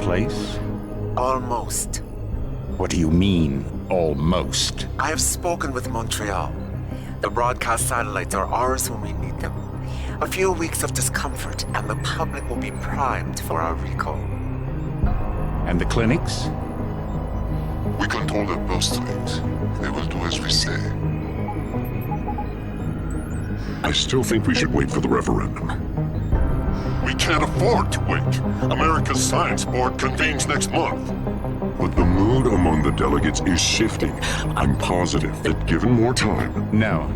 place? Almost. What do you mean, almost? I have spoken with Montreal. The broadcast satellites are ours when we need them. A few weeks of discomfort, and the public will be primed for our recall. And the clinics? We control their birth rate. They will do as we say. I still think we should wait for the referendum. We can't afford to wait. America's Science Board convenes next month. But the mood among the delegates is shifting. I'm positive that given more time... No.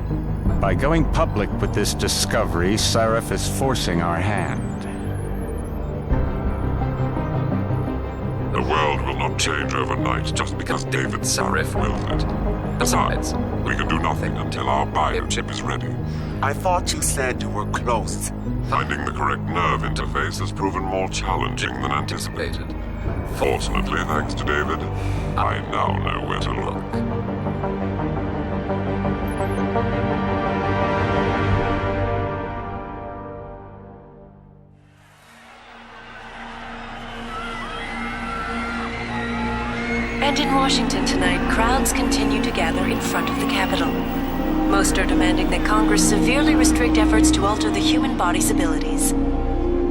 By going public with this discovery, Sarif is forcing our hand. The world will not change overnight just because David Sarif willed it. Besides, we can do nothing until our biochip is ready. I thought you said you were close. Finding the correct nerve interface has proven more challenging than anticipated. Fortunately, thanks to David, I now know where to look. And in Washington tonight, crowds continue to gather in front of the Capitol. Most are demanding that Congress severely restrict efforts to alter the human body's abilities.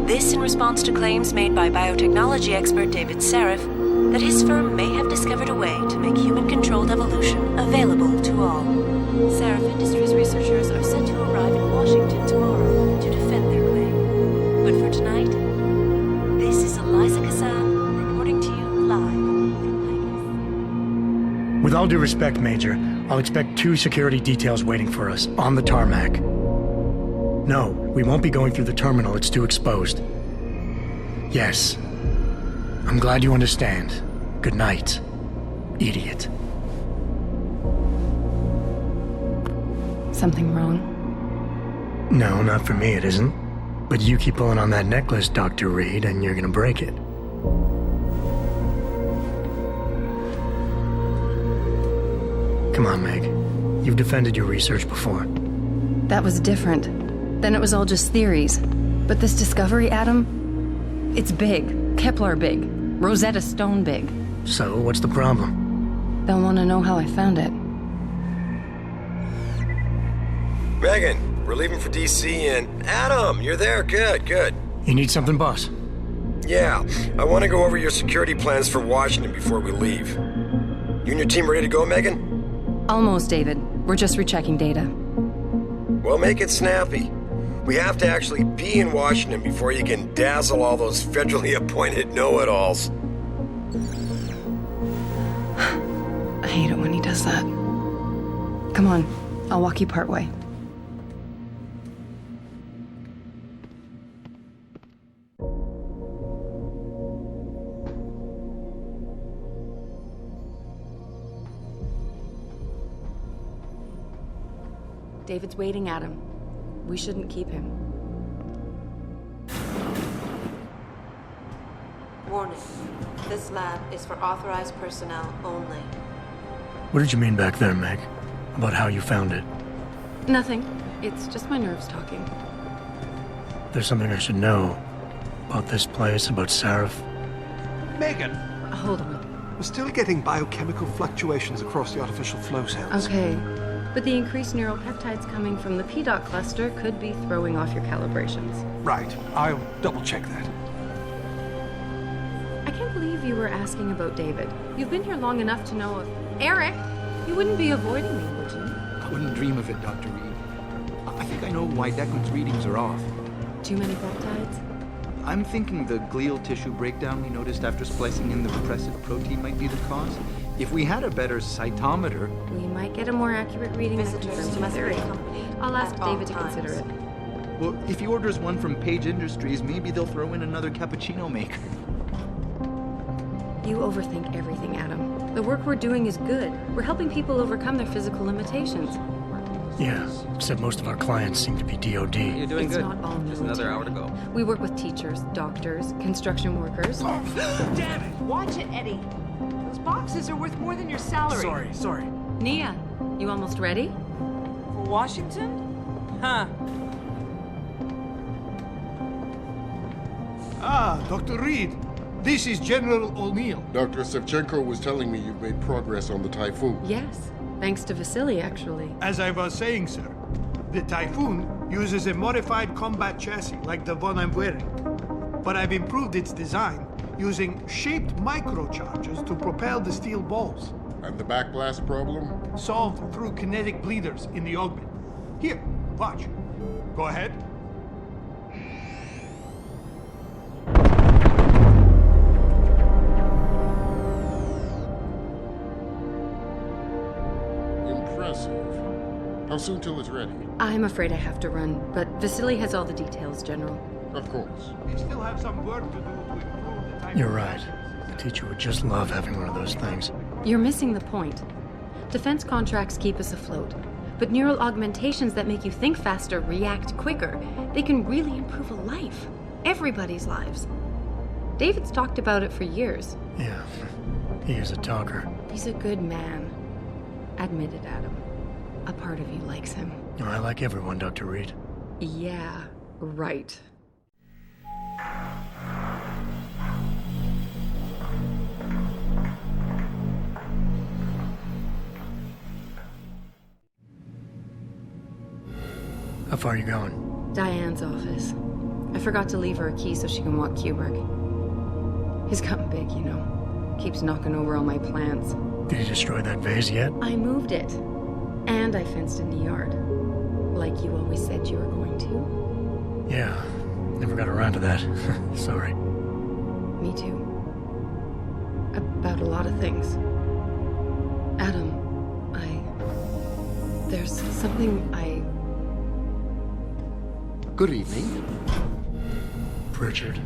This in response to claims made by biotechnology expert David Sarif that his firm may have discovered a way to make human-controlled evolution available to all. Sarif Industries researchers are set to arrive in Washington tomorrow to defend their claim. But for tonight, this is Eliza Kassan reporting to you live from Vegas. With all due respect, Major, I'll expect 2 security details waiting for us on the tarmac. No, we won't be going through the terminal. It's too exposed. Yes. I'm glad you understand. Good night, idiot. Something wrong? No, not for me, it isn't. But you keep pulling on that necklace, Dr. Reed, and you're gonna break it. Come on, Meg. You've defended your research before. That was different. Then it was all just theories. But this discovery, Adam, it's big. Kepler big. Rosetta Stone big. So, what's the problem? They'll want to know how I found it. Megan, we're leaving for DC and... Adam, you're there. Good, good. You need something, boss? Yeah, I want to go over your security plans for Washington before we leave. You and your team ready to go, Megan? Almost, David. We're just rechecking data. Well, make it snappy. We have to actually be in Washington before you can dazzle all those federally appointed know-it-alls. I hate it when he does that. Come on, I'll walk you part way. David's waiting, Adam. We shouldn't keep him. Warning. This lab is for authorized personnel only. What did you mean back there, Meg? About how you found it? Nothing. It's just my nerves talking. There's something I should know. About this place, about Sarif. Megan! Hold on. We're still getting biochemical fluctuations across the artificial flow cells. Okay. But the increased neural peptides coming from the PDOT cluster could be throwing off your calibrations. Right. I'll double-check that. I can't believe you were asking about David. You've been here long enough to know if... Eric! You wouldn't be avoiding me, would you? I wouldn't dream of it, Dr. Reed. I think I know why Declan's readings are off. Too many peptides? I'm thinking the glial tissue breakdown we noticed after splicing in the repressive protein might be the cause. If we had a better cytometer... We might get a more accurate reading that confirms your theory. I'll ask David to consider it. Well, if he orders one from Page Industries, maybe they'll throw in another cappuccino maker. You overthink everything, Adam. The work we're doing is good. We're helping people overcome their physical limitations. Yeah, except most of our clients seem to be DOD. You're doing It's good. not all Just another hour to go. We work with teachers, doctors, construction workers. Damn it! Watch it, Eddie. Those boxes are worth more than your salary. Sorry. Nia, you almost ready? For Washington? Huh. Ah, Dr. Reed. This is General O'Neill. Dr. Sevchenko was telling me you've made progress on the Typhoon. Yes, thanks to Vasily, actually. As I was saying, sir, the Typhoon uses a modified combat chassis like the one I'm wearing. But I've improved its design using shaped microcharges to propel the steel balls. And the backblast problem? Solved through kinetic bleeders in the augment. Here, watch. Go ahead. Impressive. How soon till it's ready? I'm afraid I have to run, but Vasily has all the details, General. Of course. We still have some work to do to improve the Typhoon. You're right. The teacher would just love having one of those things. You're missing the point. Defense contracts keep us afloat, but neural augmentations that make you think faster, react quicker, they can really improve a life. Everybody's lives. David's talked about it for years. Yeah, he is a talker. He's a good man. Admit it, Adam. A part of you likes him. I like everyone, Dr. Reed. Yeah, right. How far are you going? Diane's office. I forgot to leave her a key so she can walk Kubrick. He's gotten big, you know. Keeps knocking over all my plants. Did you destroy that vase yet? I moved it. And I fenced in the yard. Like you always said you were going to. Yeah, never got around to that. Sorry. Me too. About a lot of things. Adam, there's something Good evening. Pritchard.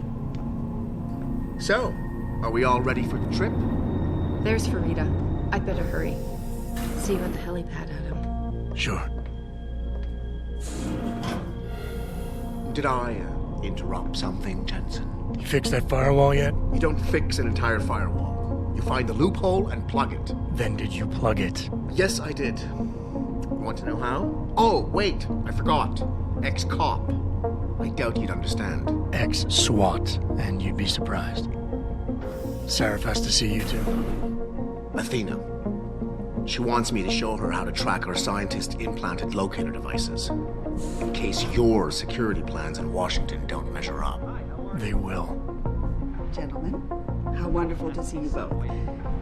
So, are we all ready for the trip? There's Farida. I'd better hurry. See you at the helipad, Adam. Sure. Did I interrupt something, Jensen? You fixed that firewall yet? You don't fix an entire firewall. You find the loophole and plug it. Then did you plug it? Yes, I did. Want to know how? Oh, wait, I forgot. Ex-cop. I doubt you'd understand. Ex-SWAT, and you'd be surprised. Sarif has to see you too. Athena. She wants me to show her how to track our scientist-implanted locator devices. In case your security plans in Washington don't measure up. They will. Gentlemen, how wonderful to see you both.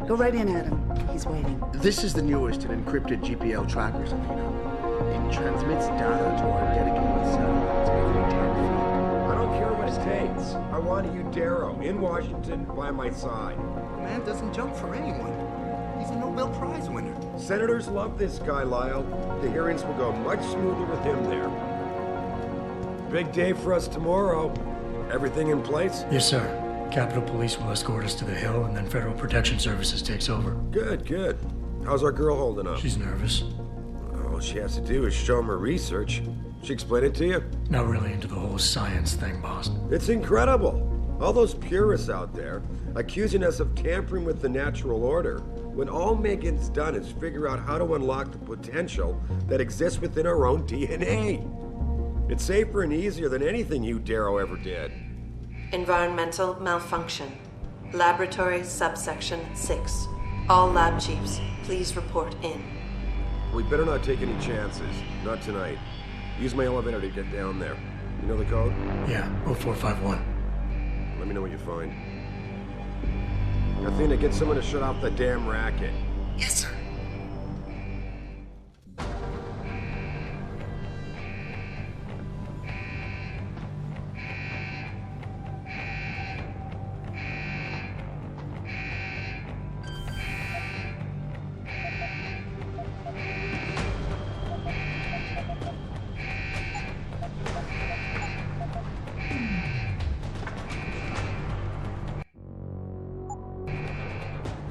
Go right in, Adam. He's waiting. This is the newest in encrypted GPL trackers, Athena. It transmits data to our dedicated satellites every 10 feet. I don't care what it takes. I want you, Darrow, in Washington, by my side. The man doesn't jump for anyone. He's a Nobel Prize winner. Senators love this guy, Lyle. The hearings will go much smoother with him there. Big day for us tomorrow. Everything in place? Yes, sir. Capitol Police will escort us to the Hill, and then Federal Protection Services takes over. Good, good. How's our girl holding up? She's nervous. All she has to do is show him her research. She explained it to you? Not really into the whole science thing, boss. It's incredible. All those purists out there accusing us of tampering with the natural order, when all Megan's done is figure out how to unlock the potential that exists within our own DNA. It's safer and easier than anything you, Darrow, ever did. Environmental malfunction. Laboratory subsection 6. All lab chiefs, please report in. We better not take any chances. Not tonight. Use my elevator to get down there. You know the code? Yeah, 0451. Let me know what you find. Athena, get someone to shut off the damn racket. Yes, sir.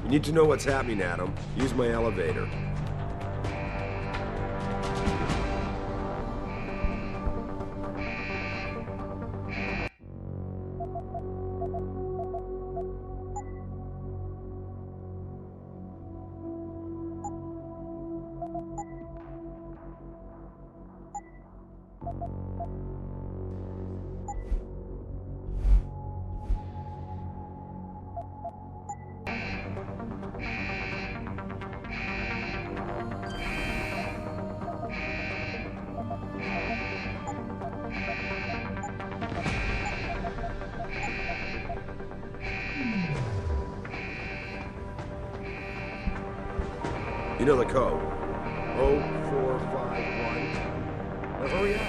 You need to know what's happening, Adam. Use my elevator. You know the code. 0451. Now hurry up.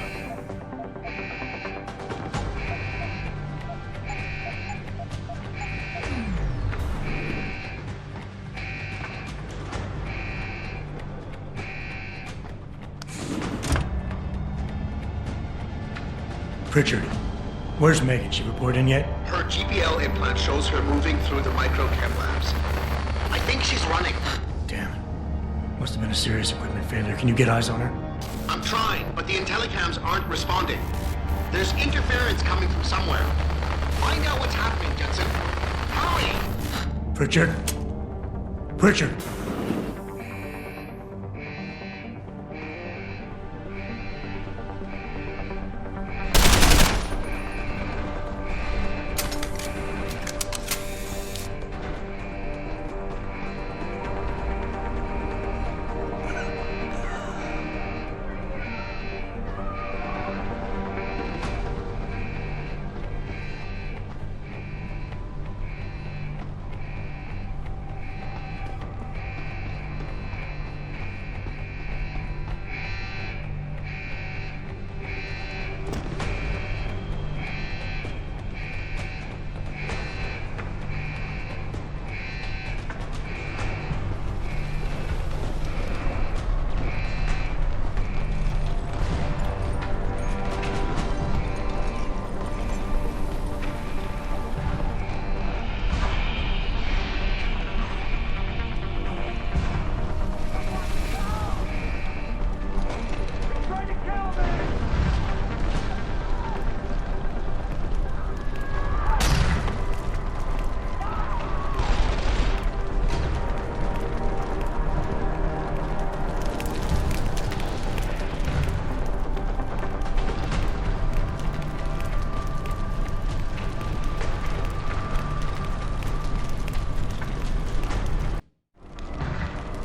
Pritchard, where's Megan? She report in yet? Her GPL implant shows her moving through the microchem labs. I think she's running. Damn it. Must have been a serious equipment failure. Can you get eyes on her? I'm trying, but the intellicams aren't responding. There's interference coming from somewhere. Find out what's happening, Jensen. Hurry! Pritchard? Pritchard!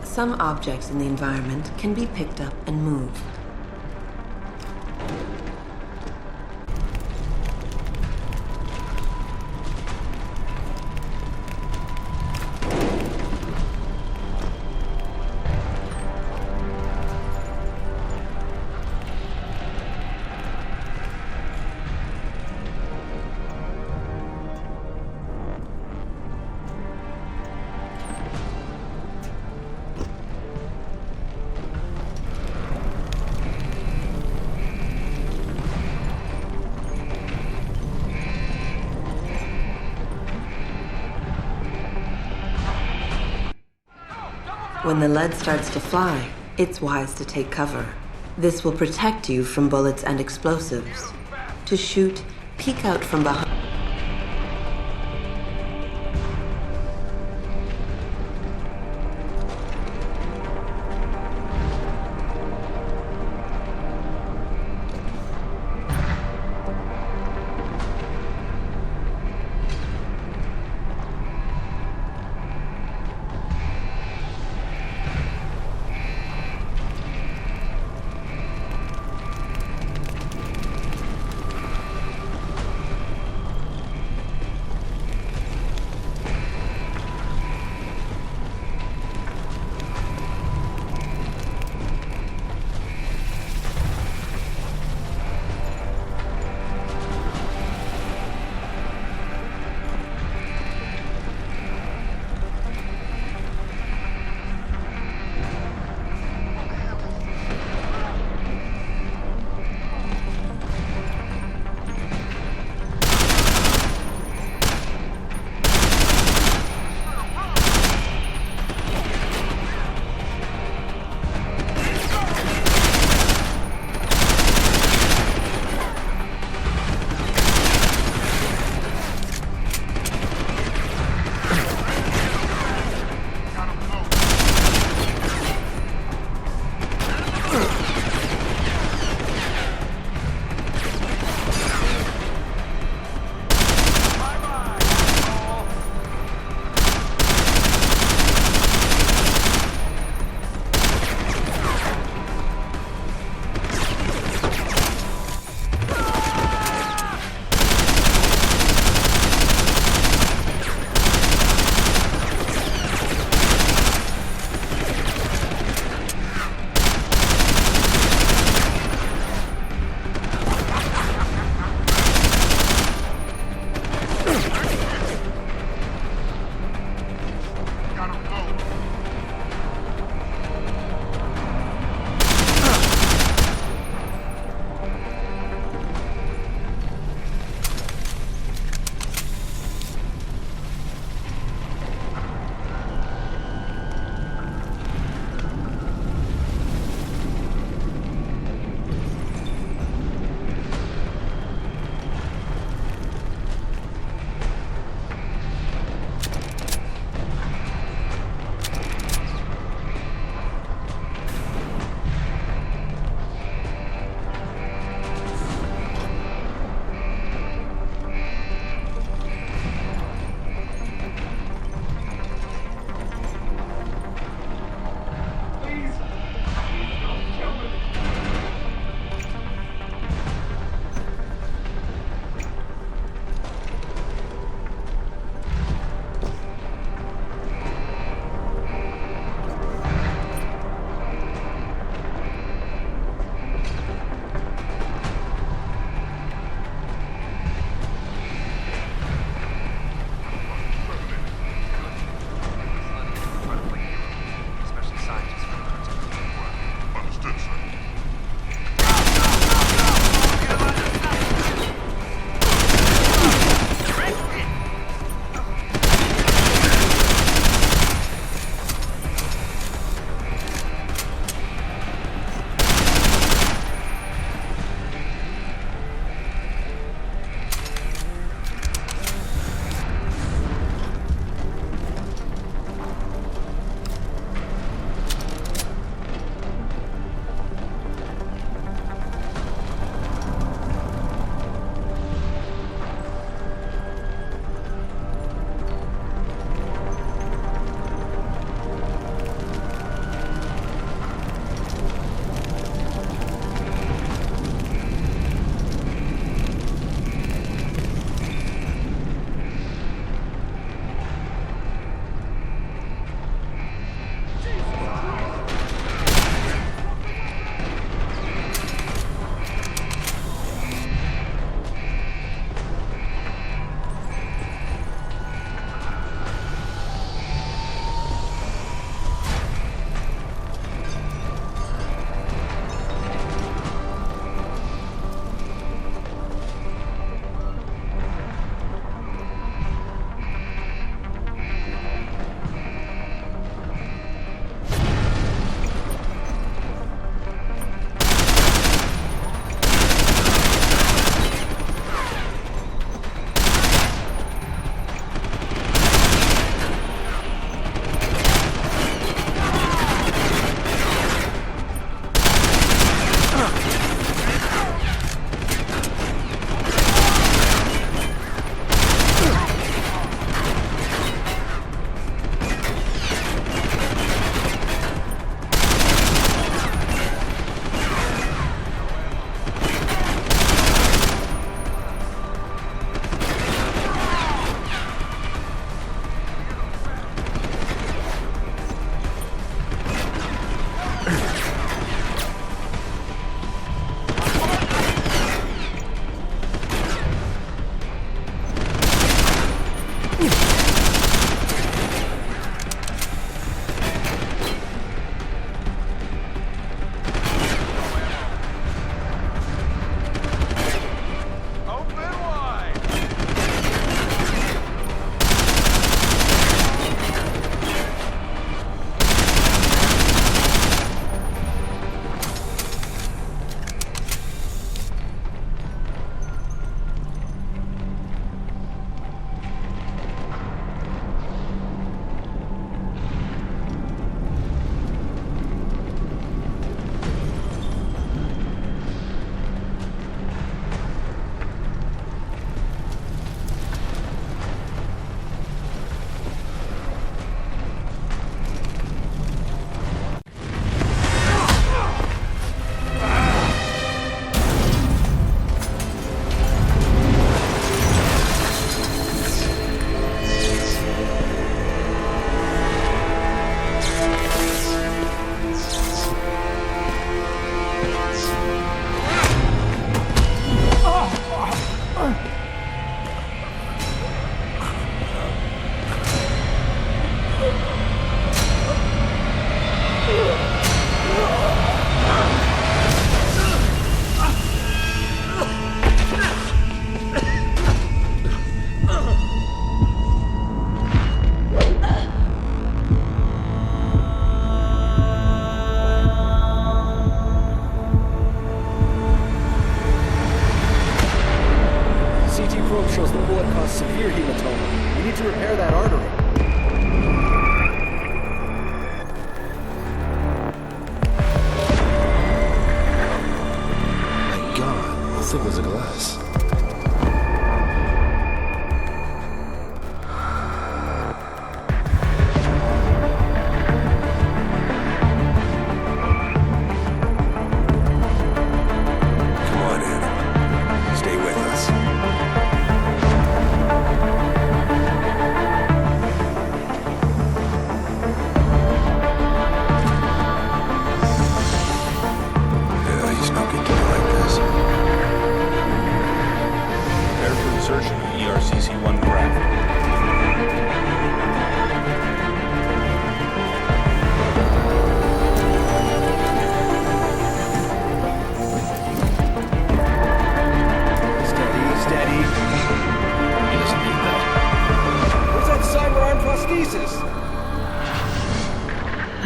Some objects in the environment can be picked up and moved. When the lead starts to fly, it's wise to take cover. This will protect you from bullets and explosives. To shoot, peek out from behind.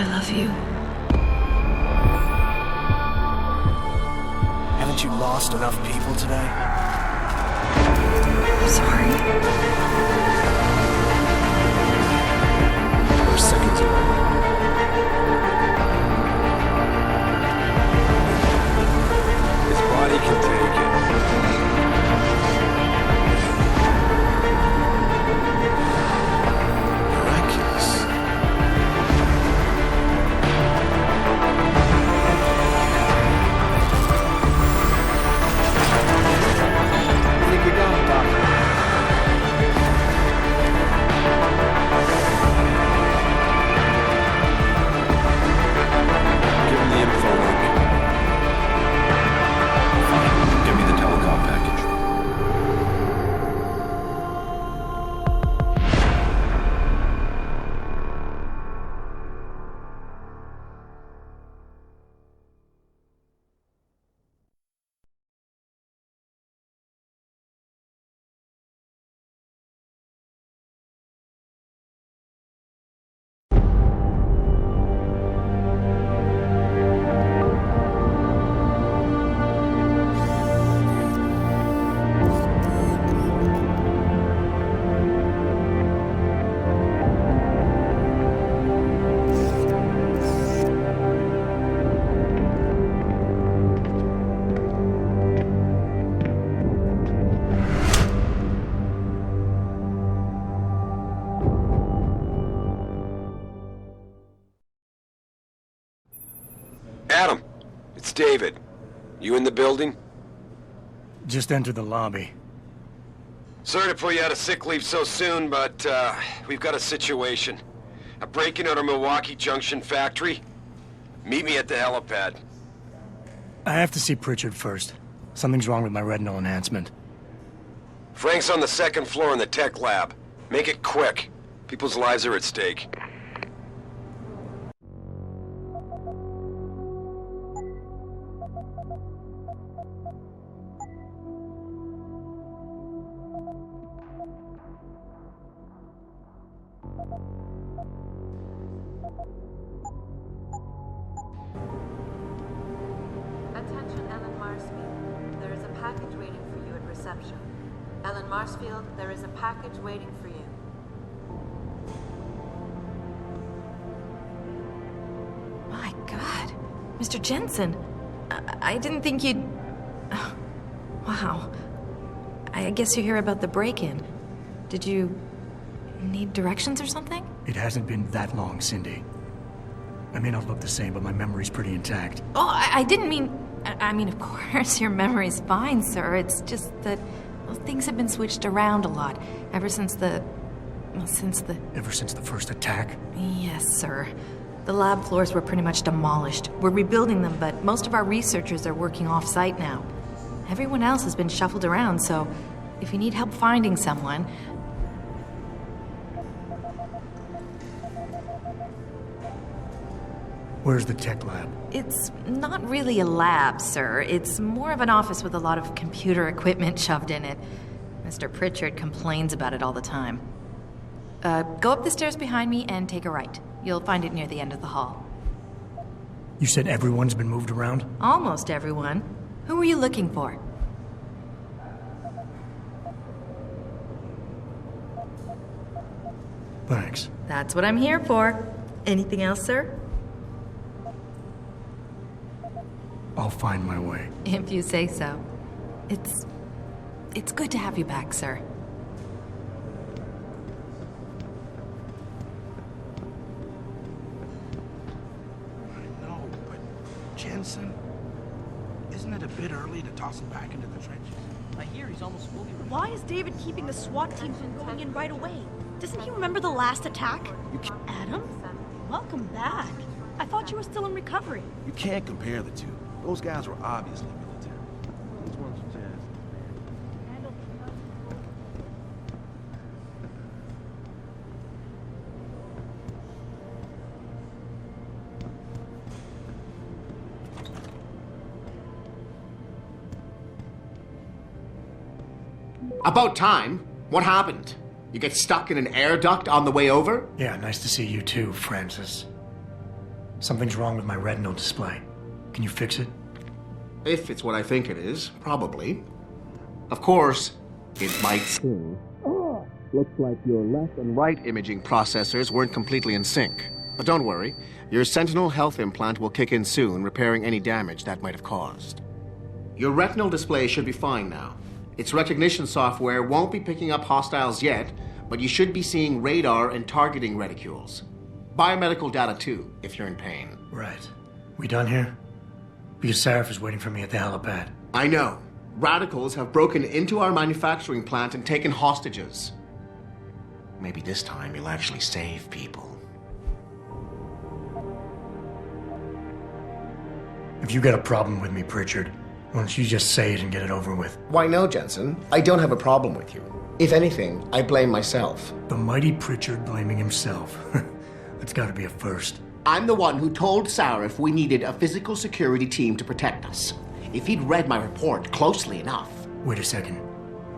I love you. Haven't you lost enough people today? I'm sorry. We're seconds away. His body can take it. Miraculous. I think we got it, Doctor. Give him the info link. Fine. Give me the telecom package. Adam, it's David. You in the building? Just entered the lobby. Sorry to pull you out of sick leave so soon, but we've got a situation. A break-in at our Milwaukee Junction factory. Meet me at the helipad. I have to see Pritchard first. Something's wrong with my retinal enhancement. Frank's on the second floor in the tech lab. Make it quick. People's lives are at stake. Attention, Ellen Marsfield. There is a package waiting for you at reception. Ellen Marsfield, there is a package waiting for you. My God. Mr. Jensen. I didn't think you'd... Oh, wow. I guess you hear about the break-in. Did you need directions or something? It hasn't been that long, Cindy. I may not look the same, but my memory's pretty intact. Oh, I didn't mean... I mean, of course, your memory's fine, sir. It's just that well, things have been switched around a lot ever since the... Well, since the... Ever since the first attack? Yes, sir. The lab floors were pretty much demolished. We're rebuilding them, but most of our researchers are working off-site now. Everyone else has been shuffled around, so if you need help finding someone... Where's the tech lab? It's not really a lab, sir. It's more of an office with a lot of computer equipment shoved in it. Mr. Pritchard complains about it all the time. Go up the stairs behind me and take a right. You'll find it near the end of the hall. You said everyone's been moved around? Almost everyone. Who are you looking for? Thanks. That's what I'm here for. Anything else, sir? I'll find my way. If you say so. It's good to have you back, sir. I know, but Jensen, isn't it a bit early to toss him back into the trenches? I hear he's almost fully... Why is David keeping the SWAT team from going in right away? Doesn't he remember the last attack? Adam? Welcome back. I thought you were still in recovery. You can't compare the two. Those guys were obviously military. These ones are jazz. About time. What happened? You get stuck in an air duct on the way over? Yeah, nice to see you too, Francis. Something's wrong with my retinal display. Can you fix it? If it's what I think it is, probably. Of course, it might seem. Looks like your left and right imaging processors weren't completely in sync. But don't worry, your Sentinel health implant will kick in soon, repairing any damage that might have caused. Your retinal display should be fine now. Its recognition software won't be picking up hostiles yet, but you should be seeing radar and targeting reticules. Biomedical data too, if you're in pain. Right. We done here? Because Sarif is waiting for me at the helipad. I know. Radicals have broken into our manufacturing plant and taken hostages. Maybe this time you'll actually save people. If you got a problem with me, Pritchard, why don't you just say it and get it over with? Why no, Jensen? I don't have a problem with you. If anything, I blame myself. The mighty Pritchard blaming himself. That's gotta be a first. I'm the one who told Sarif we needed a physical security team to protect us. If he'd read my report closely enough... Wait a second.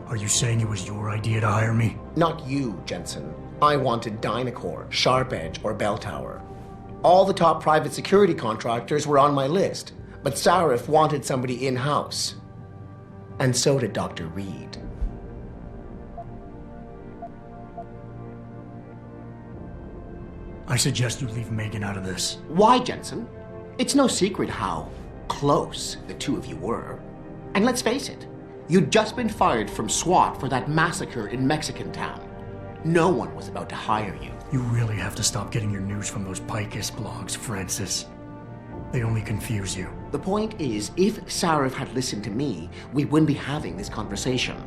Are you saying it was your idea to hire me? Not you, Jensen. I wanted Dynacore, Sharp Edge, or Bell Tower. All the top private security contractors were on my list, but Sarif wanted somebody in-house. And so did Dr. Reed. I suggest you leave Megan out of this. Why, Jensen? It's no secret how close the two of you were. And let's face it, you'd just been fired from SWAT for that massacre in Mexican Town. No one was about to hire you. You really have to stop getting your news from those Picus blogs, Francis. They only confuse you. The point is, if Sarif had listened to me, we wouldn't be having this conversation.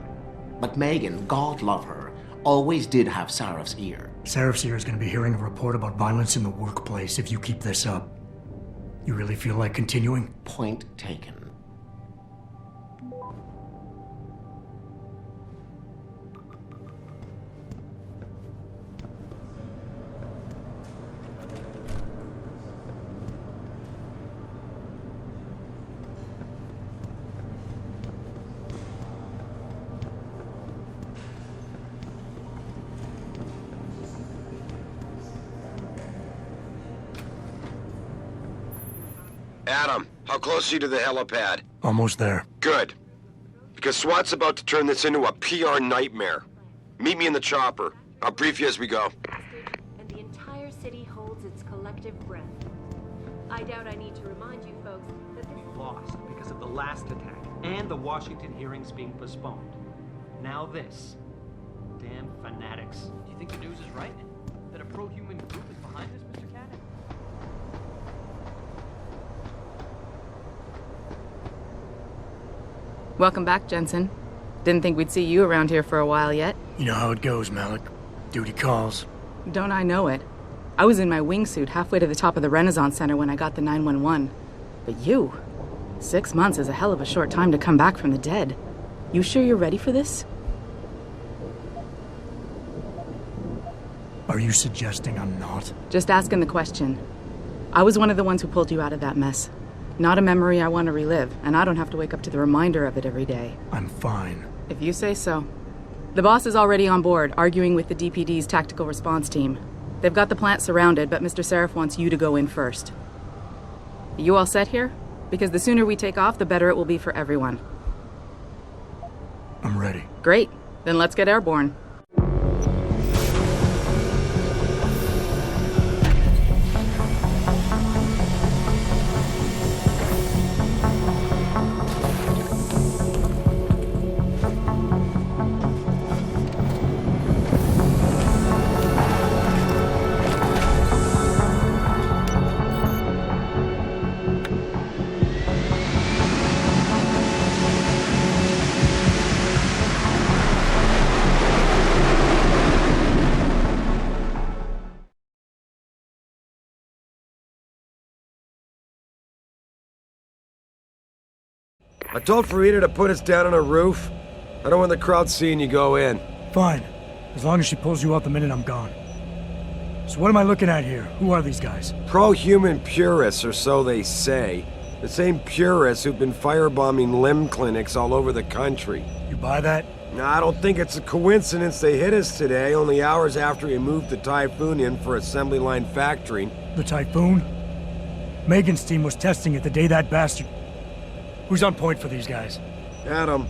But Megan, God love her, always did have Sarif's ear. Sarif's ear is going to be hearing a report about violence in the workplace if you keep this up. You really feel like continuing? Point taken. Adam, how close are you to the helipad? Almost there. Good. Because SWAT's about to turn this into a PR nightmare. Meet me in the chopper. I'll brief you as we go. And the entire city holds its collective breath. I doubt I need to remind you folks that this lost because of the last attack and the Washington hearings being postponed. Now this. Damn fanatics. Do you think the news is right? That a pro-human group is behind this, Mr. Cannon? Welcome back, Jensen. Didn't think we'd see you around here for a while yet. You know how it goes, Malik. Duty calls. Don't I know it? I was in my wingsuit halfway to the top of the Renaissance Center when I got the 911. But you... 6 months is a hell of a short time to come back from the dead. You sure you're ready for this? Are you suggesting I'm not? Just asking the question. I was one of the ones who pulled you out of that mess. Not a memory I want to relive, and I don't have to wake up to the reminder of it every day. I'm fine. If you say so. The boss is already on board, arguing with the DPD's tactical response team. They've got the plant surrounded, but Mr. Sarif wants you to go in first. You all set here? Because the sooner we take off, the better it will be for everyone. I'm ready. Great. Then let's get airborne. I told Farida to put us down on a roof. I don't want the crowd seeing you go in. Fine. As long as she pulls you out the minute I'm gone. So what am I looking at here? Who are these guys? Pro-human purists, or so they say. The same purists who've been firebombing limb clinics all over the country. You buy that? Nah, I don't think it's a coincidence they hit us today, only hours after we moved the Typhoon in for assembly line factory. The Typhoon? Megan's team was testing it the day that bastard... Who's on point for these guys? Adam.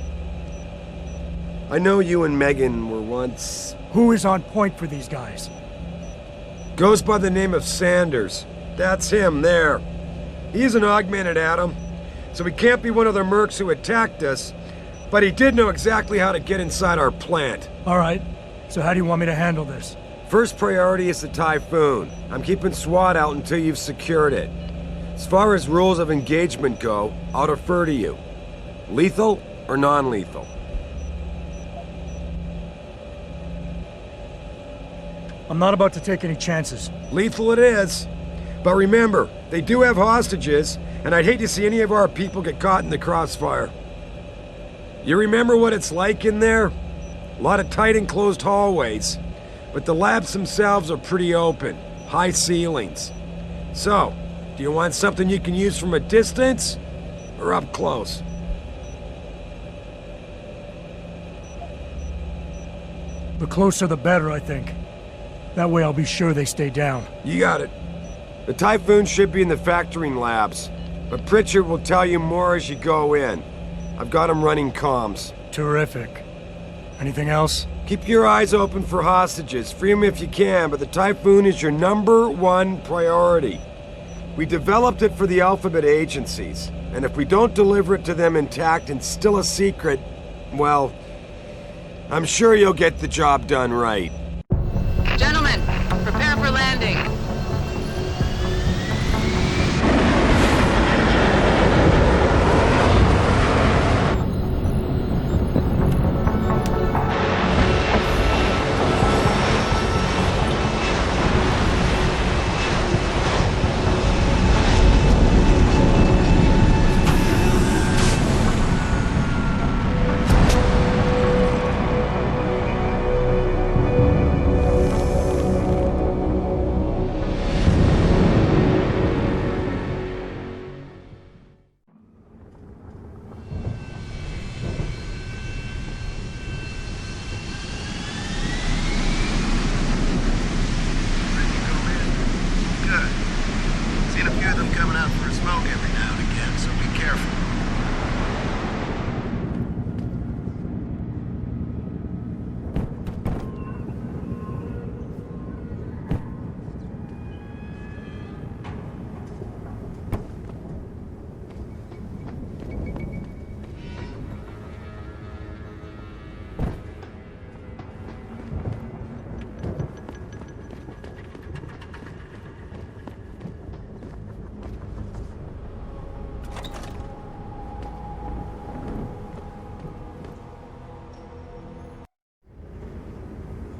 I know you and Megan were once... Who is on point for these guys? Goes by the name of Sanders. That's him, there. He's an augmented Adam, so he can't be one of the mercs who attacked us, but he did know exactly how to get inside our plant. All right. So how do you want me to handle this? First priority is the Typhoon. I'm keeping SWAT out until you've secured it. As far as rules of engagement go, I'll defer to you. Lethal or non-lethal? I'm not about to take any chances. Lethal it is. But remember, they do have hostages, and I'd hate to see any of our people get caught in the crossfire. You remember what it's like in there? A lot of tight enclosed hallways, but the labs themselves are pretty open, high ceilings. So, do you want something you can use from a distance, or up close? The closer the better, I think. That way I'll be sure they stay down. You got it. The Typhoon should be in the factoring labs, but Pritchard will tell you more as you go in. I've got him running comms. Terrific. Anything else? Keep your eyes open for hostages. Free them if you can, but the Typhoon is your #1 priority. We developed it for the Alphabet agencies, and if we don't deliver it to them intact and still a secret, well, I'm sure you'll get the job done right. Gentlemen, prepare for landing.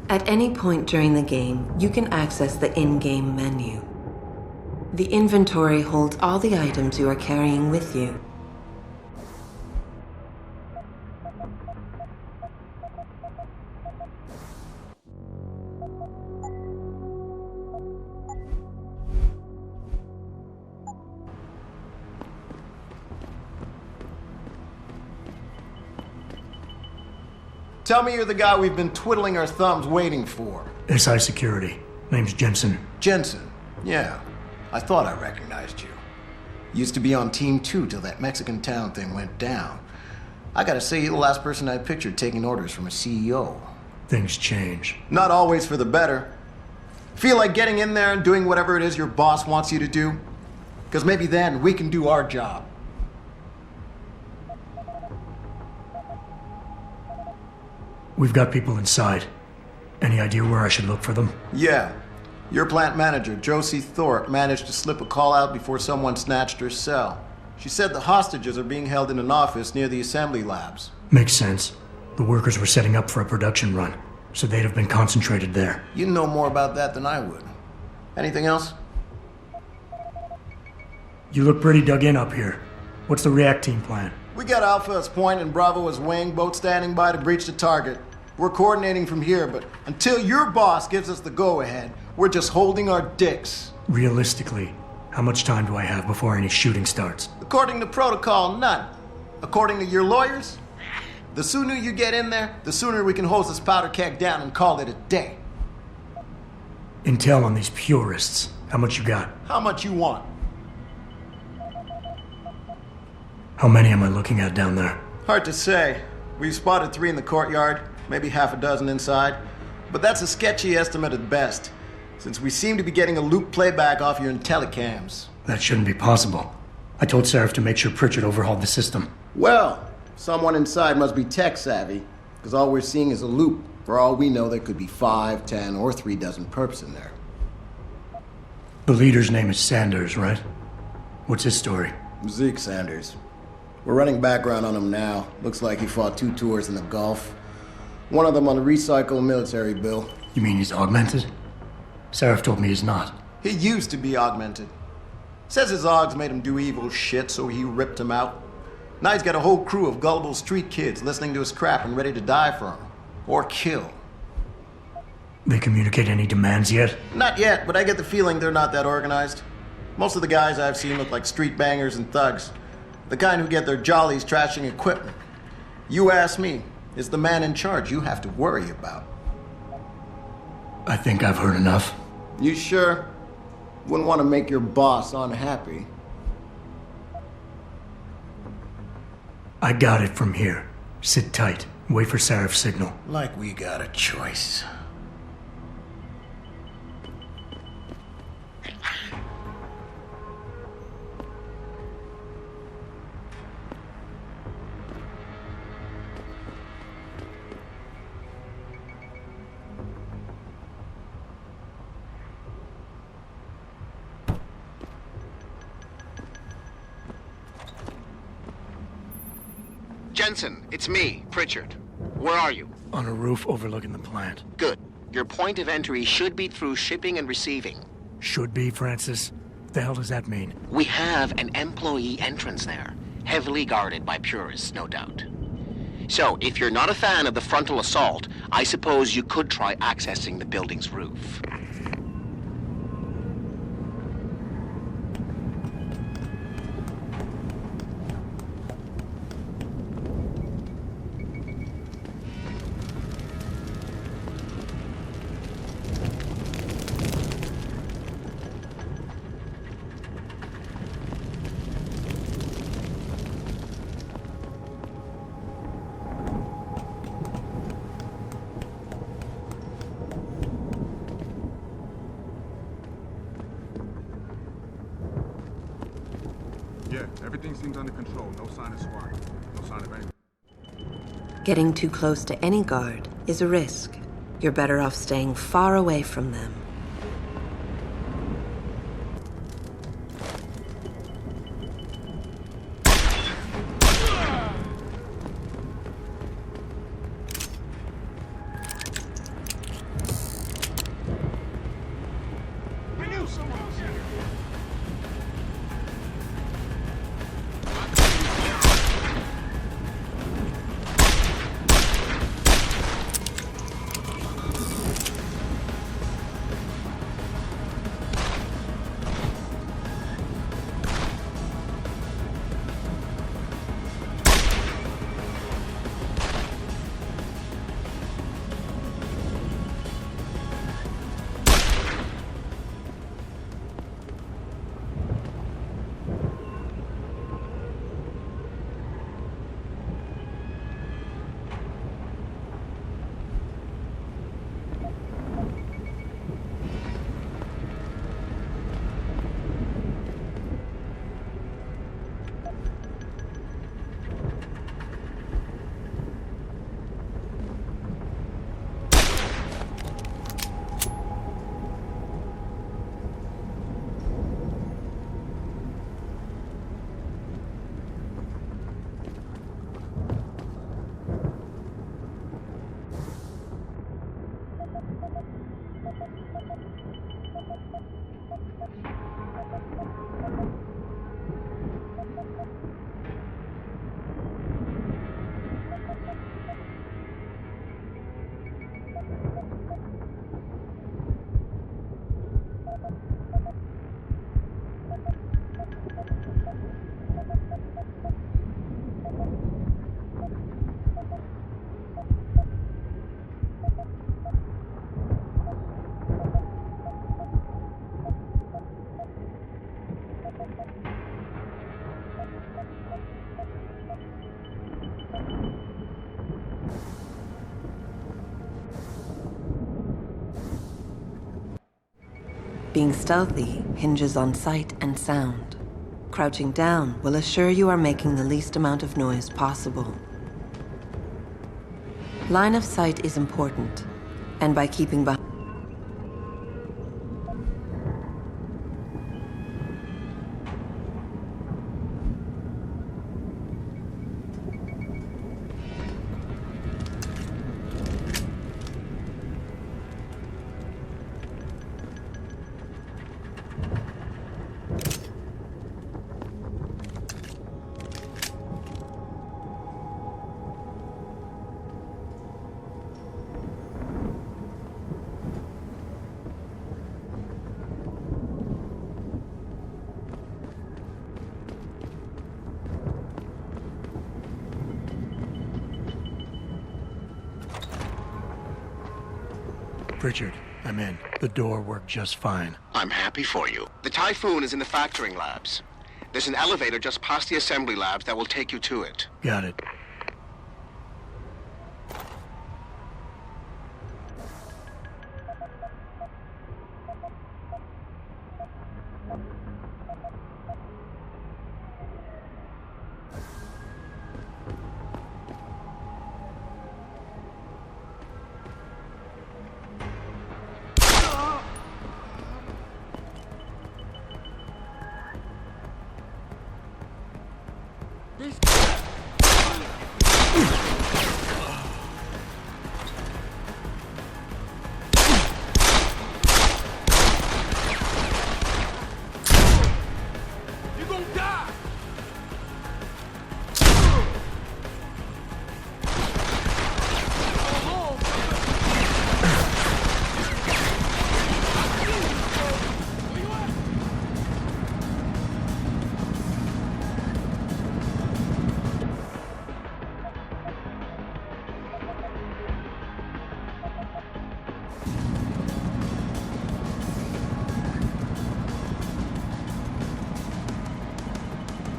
At any point during the game, you can access the in-game menu. The inventory holds all the items you are carrying with you. Tell me you're the guy we've been twiddling our thumbs waiting for. SI Security. Name's Jensen. Jensen. Yeah. I thought I recognized you. Used to be on Team 2 till that Mexican town thing went down. I gotta say, you're the last person I pictured taking orders from a CEO. Things change. Not always for the better. Feel like getting in there and doing whatever it is your boss wants you to do? Because maybe then we can do our job. We've got people inside. Any idea where I should look for them? Yeah. Your plant manager, Josie Thorpe, managed to slip a call out before someone snatched her cell. She said the hostages are being held in an office near the assembly labs. Makes sense. The workers were setting up for a production run, so they'd have been concentrated there. You know more about that than I would. Anything else? You look pretty dug in up here. What's the react team plan? We got Alpha as point and Bravo as wing, both standing by to breach the target. We're coordinating from here, but until your boss gives us the go-ahead, we're just holding our dicks. Realistically, how much time do I have before any shooting starts? According to protocol, none. According to your lawyers, the sooner you get in there, the sooner we can hose this powder keg down and call it a day. Intel on these purists. How much you got? How much you want? How many am I looking at down there? Hard to say. We've spotted 3 in the courtyard, maybe half a dozen inside. But that's a sketchy estimate at best, since we seem to be getting a loop playback off your telecams. That shouldn't be possible. I told Seraph to make sure Pritchard overhauled the system. Well, someone inside must be tech savvy, because all we're seeing is a loop. For all we know, there could be 5, 10, or 3 dozen perps in there. The leader's name is Sanders, right? What's his story? Zeke Sanders. We're running background on him now. Looks like he fought 2 tours in the Gulf. One of them on a recycled military bill. You mean he's augmented? Seraph told me he's not. He used to be augmented. Says his Augs made him do evil shit, so he ripped him out. Now he's got a whole crew of gullible street kids listening to his crap and ready to die for him. Or kill. They communicate any demands yet? Not yet, but I get the feeling they're not that organized. Most of the guys I've seen look like street bangers and thugs. The kind who get their jollies trashing equipment. You ask me, it's the man in charge you have to worry about. I think I've heard enough. You sure? Wouldn't want to make your boss unhappy. I got it from here. Sit tight. Wait for Seraph's signal. Like we got a choice. Jensen, it's me, Pritchard. Where are you? On a roof overlooking the plant. Good. Your point of entry should be through shipping and receiving. Should be, Francis. What the hell does that mean? We have an employee entrance there, heavily guarded by purists, no doubt. So, if you're not a fan of the frontal assault, I suppose you could try accessing the building's roof. Yeah, everything seems under control. No sign of SWAT. No sign of anything. Getting too close to any guard is a risk. You're better off staying far away from them. Being stealthy hinges on sight and sound. Crouching down will assure you are making the least amount of noise possible. Line of sight is important, and by keeping behind Richard, I'm in. The door worked just fine. I'm happy for you. The Typhoon is in the factoring labs. There's an elevator just past the assembly labs that will take you to it. Got it.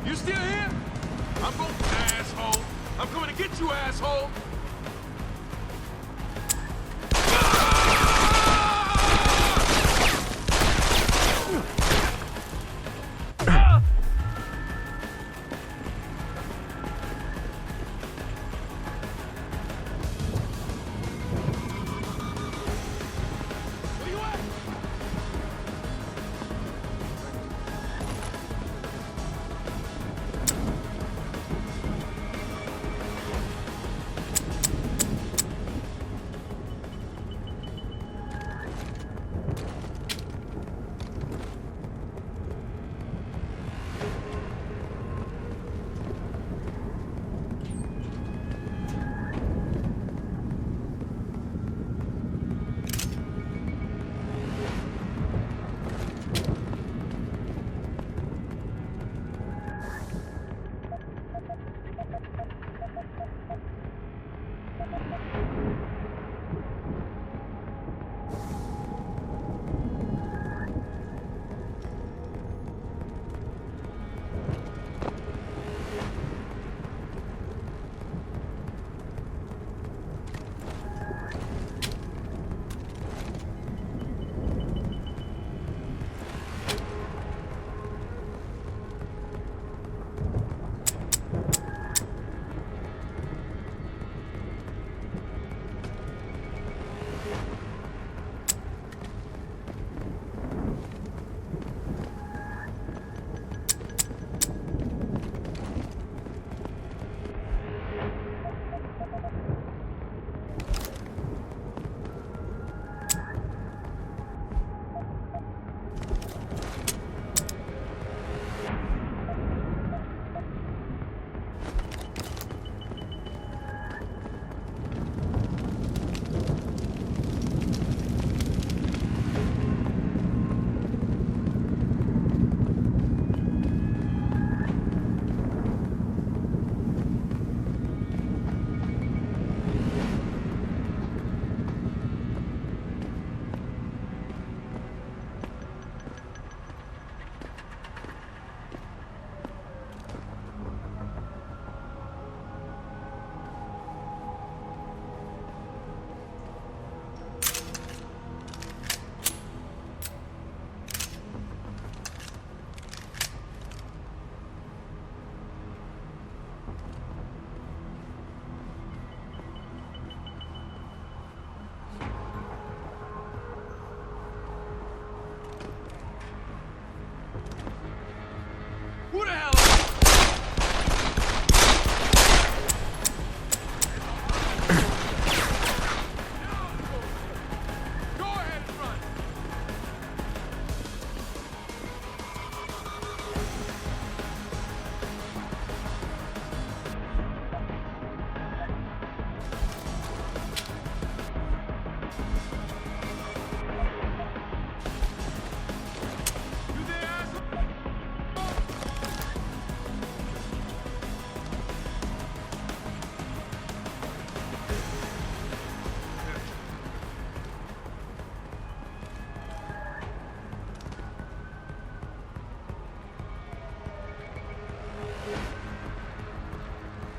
You still here? I'm going, asshole. I'm coming to get you, asshole.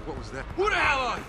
What was that? Who the hell are you?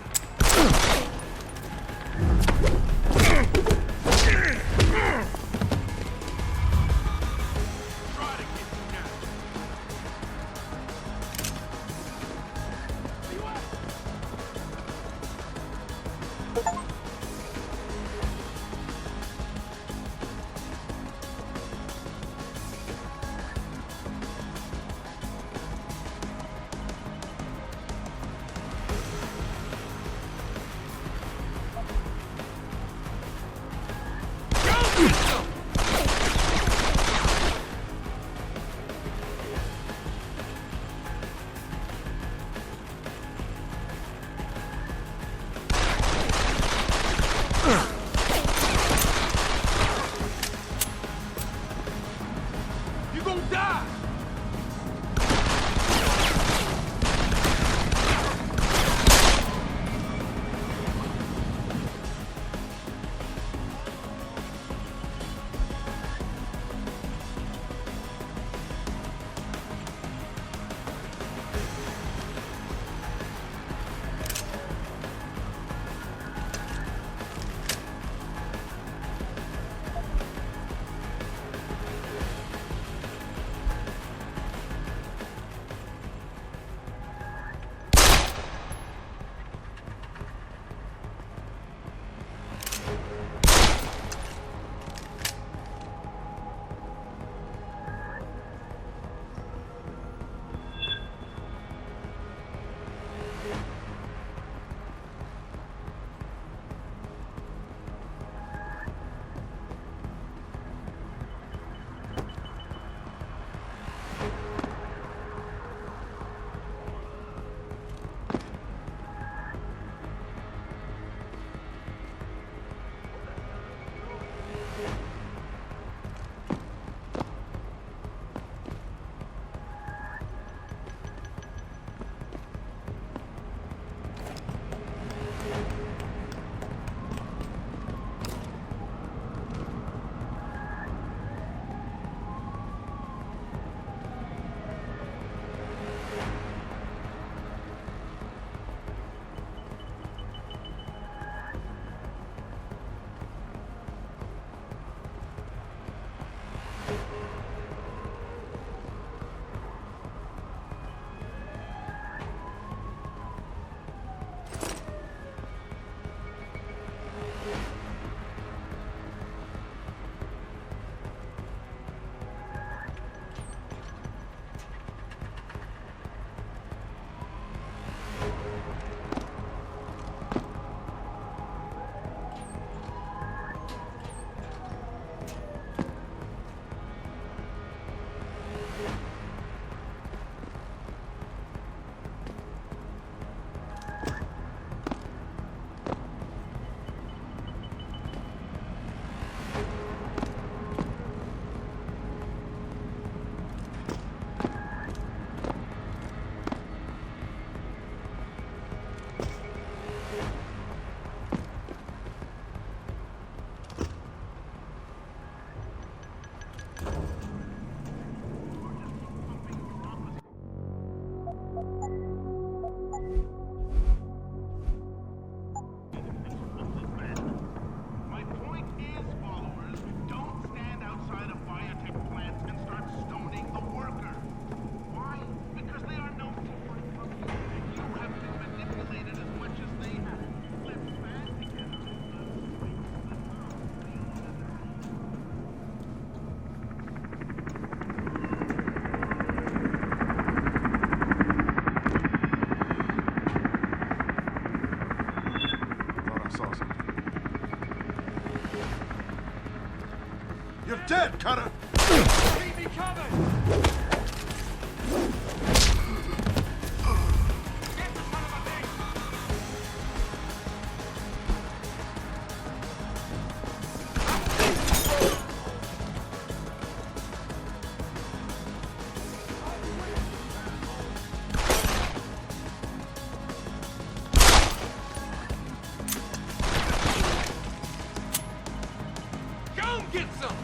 You're dead, Cutter! Keep me coming! Get some!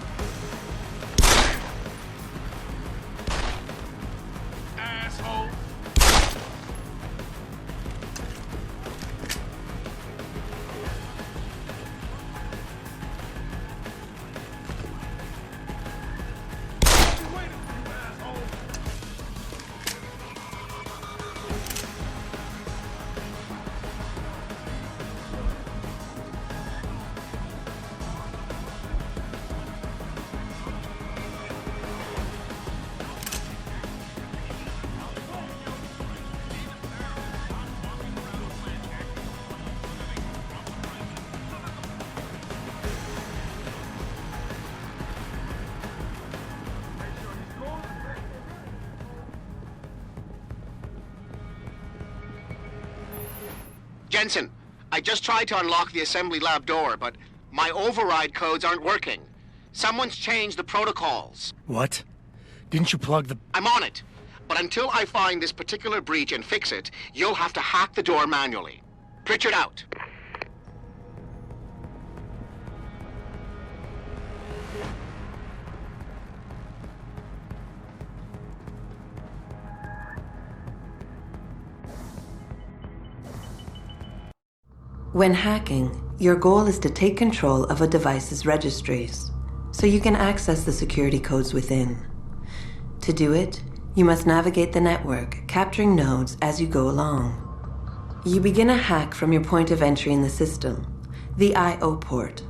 Jensen, I just tried to unlock the assembly lab door, but my override codes aren't working. Someone's changed the protocols. What? Didn't you plug the... I'm on it. But until I find this particular breach and fix it, you'll have to hack the door manually. Pritchard out. When hacking, your goal is to take control of a device's registries, so you can access the security codes within. To do it, you must navigate the network, capturing nodes as you go along. You begin a hack from your point of entry in the system, the I/O port.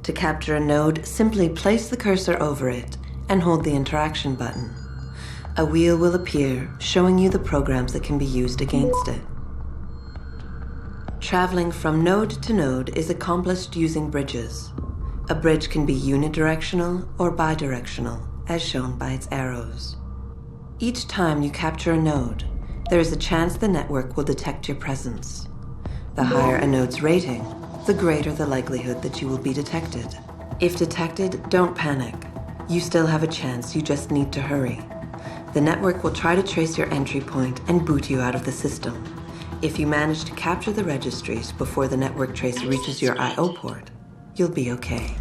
To capture a node, simply place the cursor over it and hold the interaction button. A wheel will appear, showing you the programs that can be used against it. Traveling from node to node is accomplished using bridges. A bridge can be unidirectional or bidirectional, as shown by its arrows. Each time you capture a node, there is a chance the network will detect your presence. The higher a node's rating, the greater the likelihood that you will be detected. If detected, don't panic. You still have a chance, you just need to hurry. The network will try to trace your entry point and boot you out of the system. If you manage to capture the registries before the network trace reaches your I/O port, you'll be okay.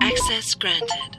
Access granted.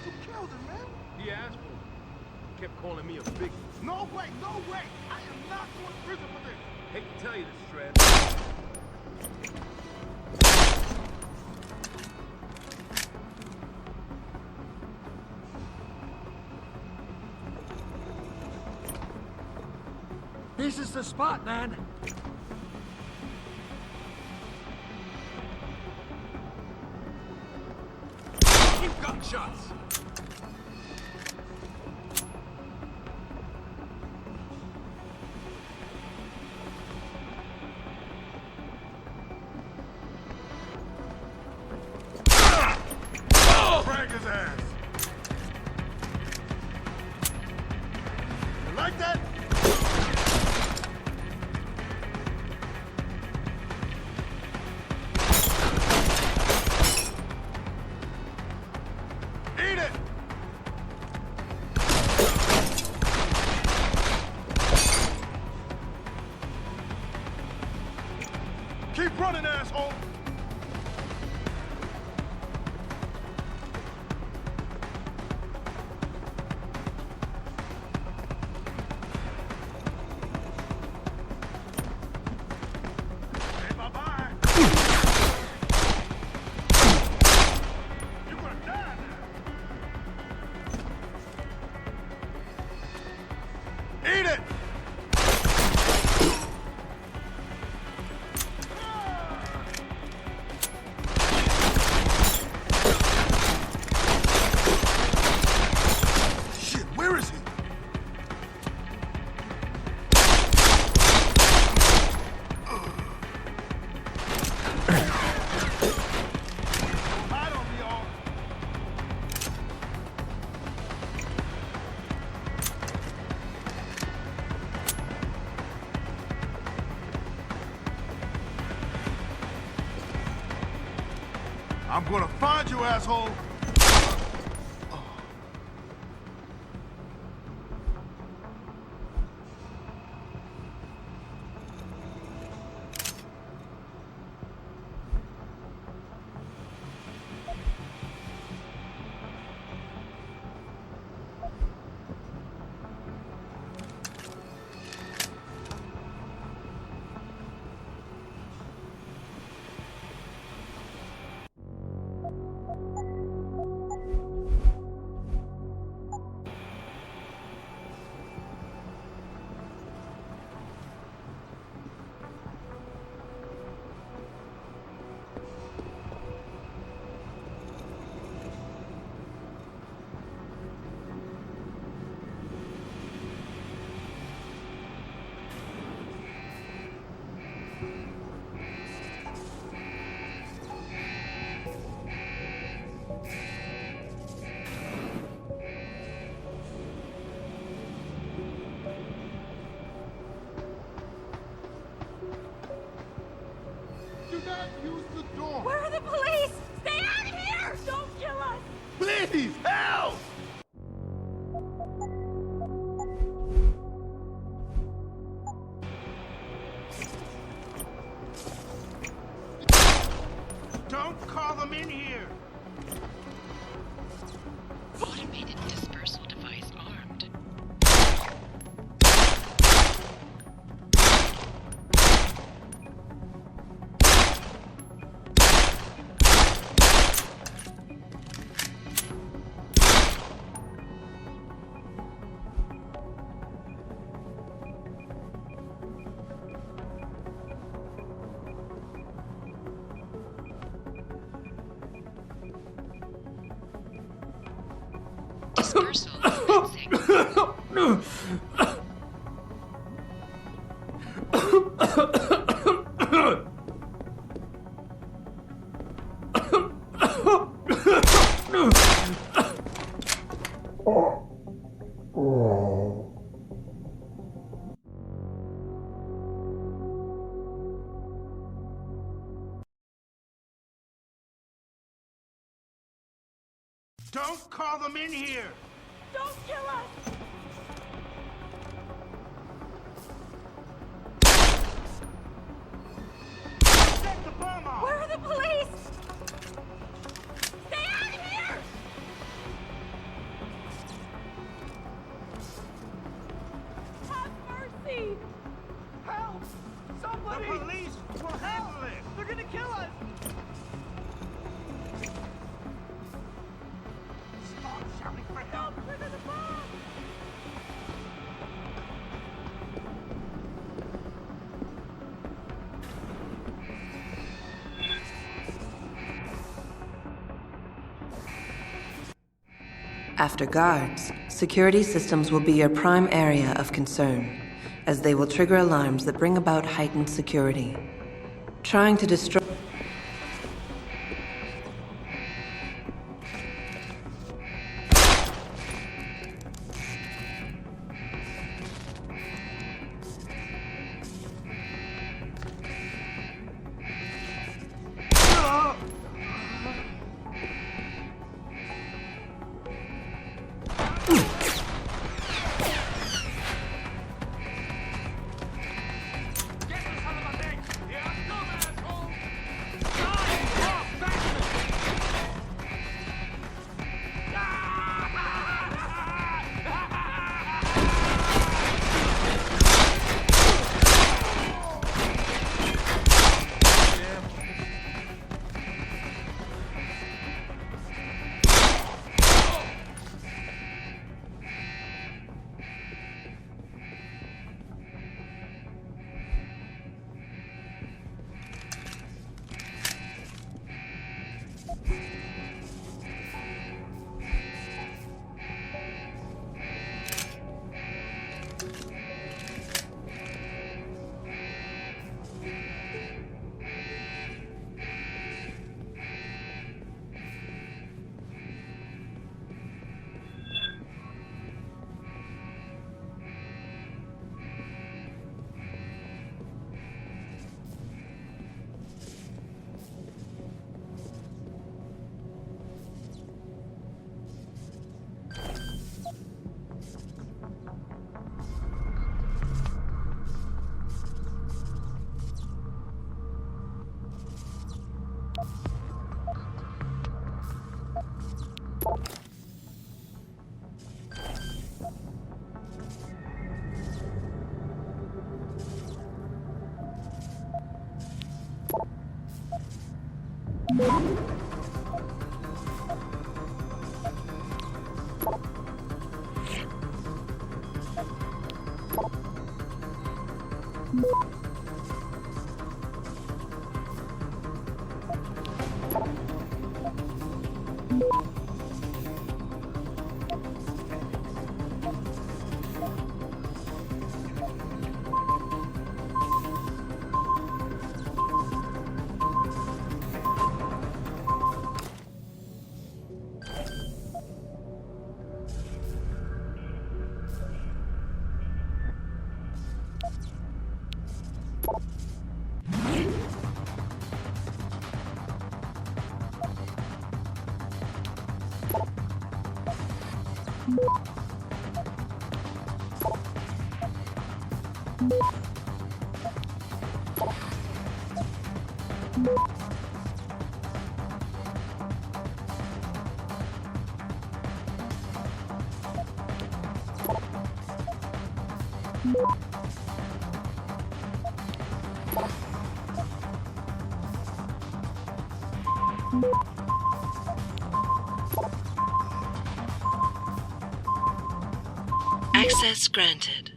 You killed him, man. He asked for it. Kept calling me a big... No way, no way. I am not going to prison for this. Hate to tell you this, Shred. This is the spot, man. Keep gunshots. Drag his ass. You like that? Eat it! Keep running, asshole! Hey, bye-bye! You're gonna die now! I'm gonna find you, asshole! Do not use the door! Where are the police? Stay out of here! Don't kill us! Please, help! Don't call them in here! Automated dispersal device armed. Dispersal commencing. Don't call them in here! Don't kill us! Set the bomb off! Where are the police? Stay out of here! Have mercy! Help! Somebody! The police will handle it! They're gonna kill us! Stop shouting for help! Don't trigger the bomb! After guards, security systems will be your prime area of concern, as they will trigger alarms that bring about heightened security. Trying to destroy... Access granted.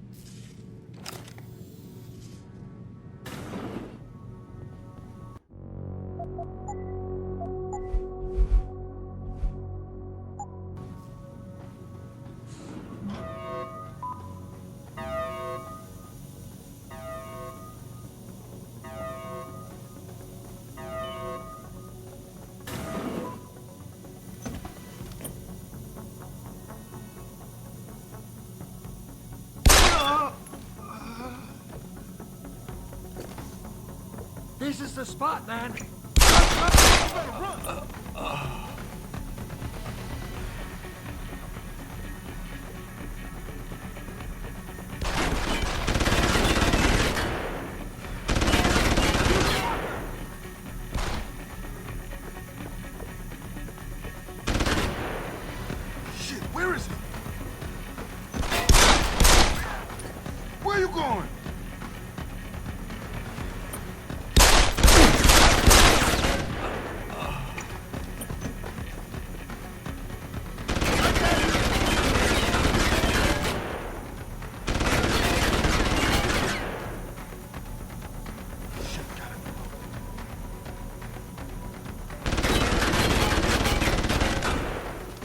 This is the spot, man. Shit, where is he? Where you going?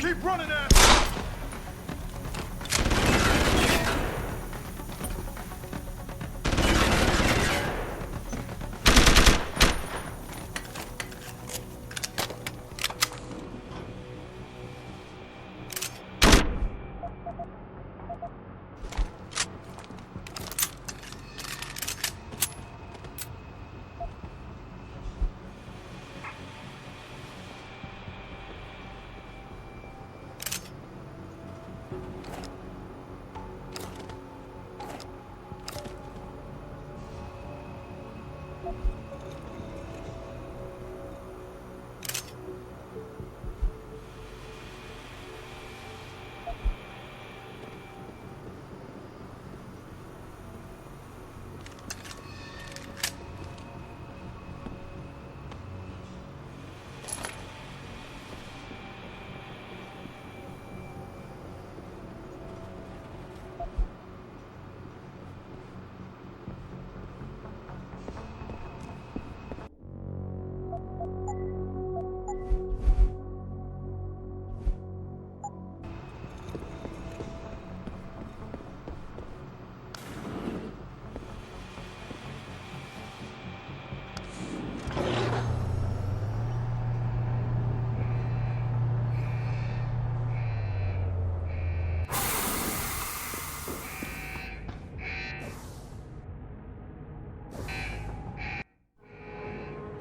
Keep running, ass!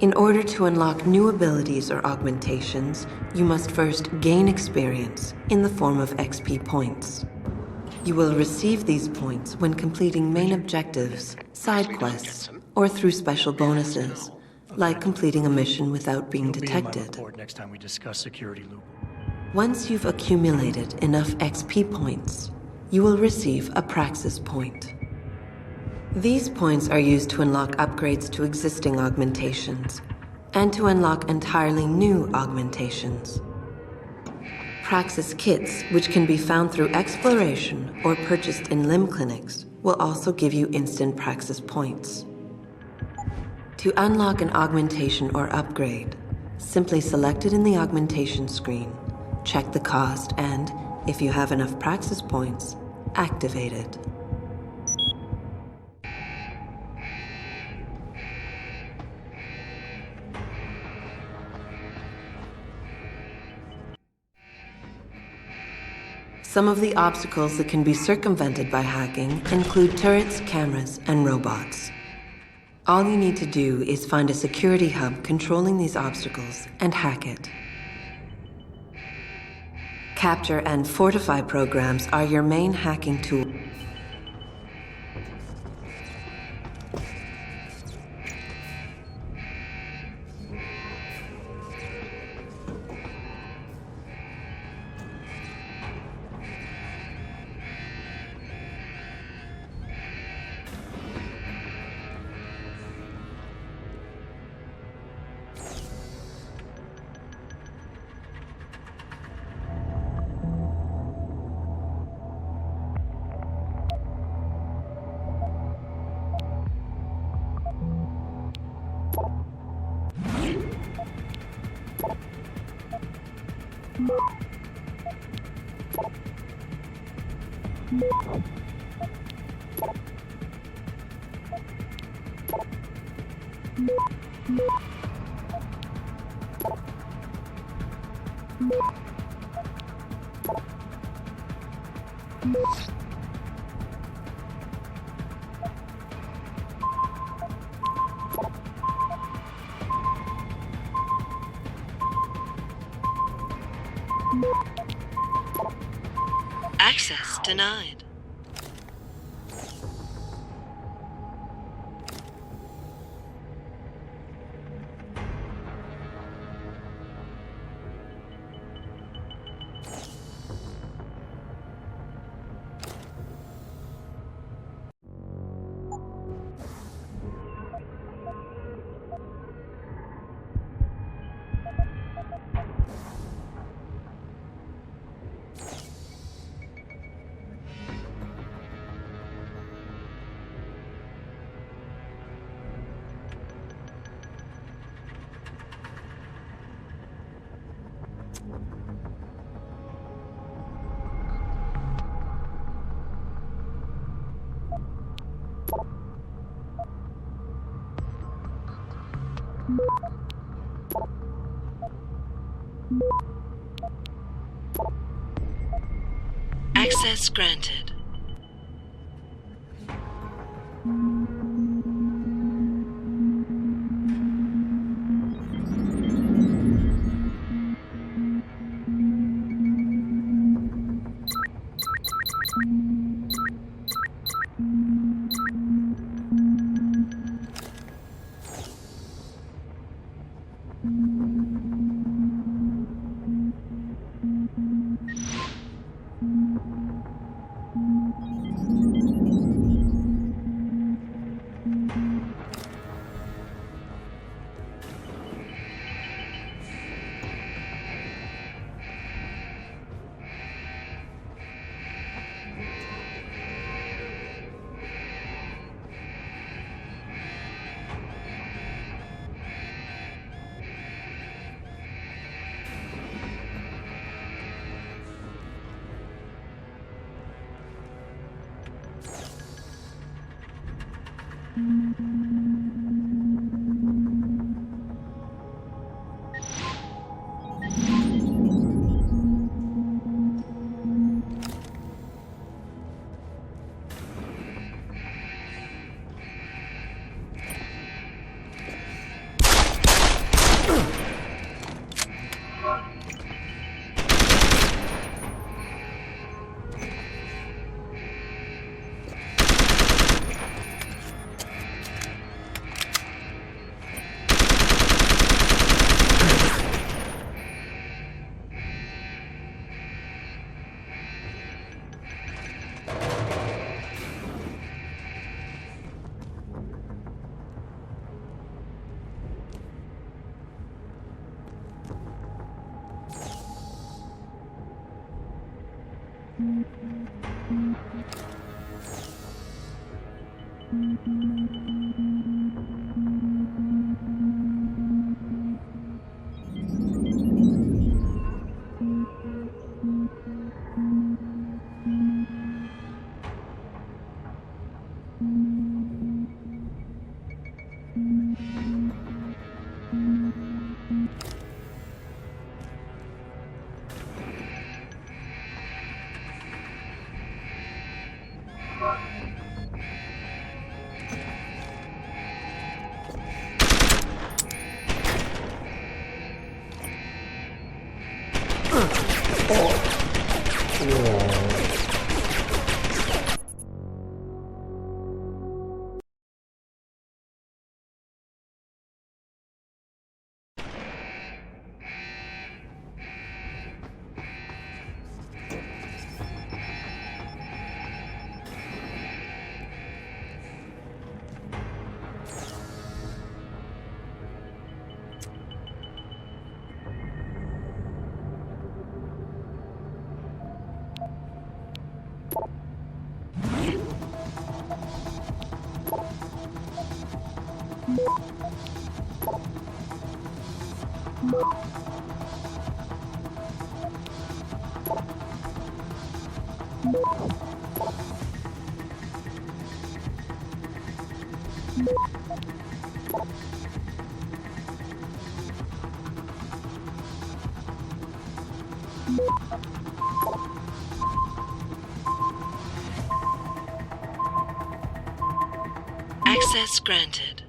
In order to unlock new abilities or augmentations, you must first gain experience in the form of XP points. You will receive these points when completing main objectives, side quests, or through special bonuses, like completing a mission without being It'll be in my detected. report next time we discuss security loop. Once you've accumulated enough XP points, you will receive a Praxis point. These points are used to unlock upgrades to existing augmentations, and to unlock entirely new augmentations. Praxis kits, which can be found through exploration or purchased in limb clinics, will also give you instant Praxis points. To unlock an augmentation or upgrade, simply select it in the augmentation screen, check the cost, and, if you have enough Praxis points, activate it. Some of the obstacles that can be circumvented by hacking include turrets, cameras, and robots. All you need to do is find a security hub controlling these obstacles and hack it. Capture and fortify programs are your main hacking tool. Access denied. Access granted. Access granted.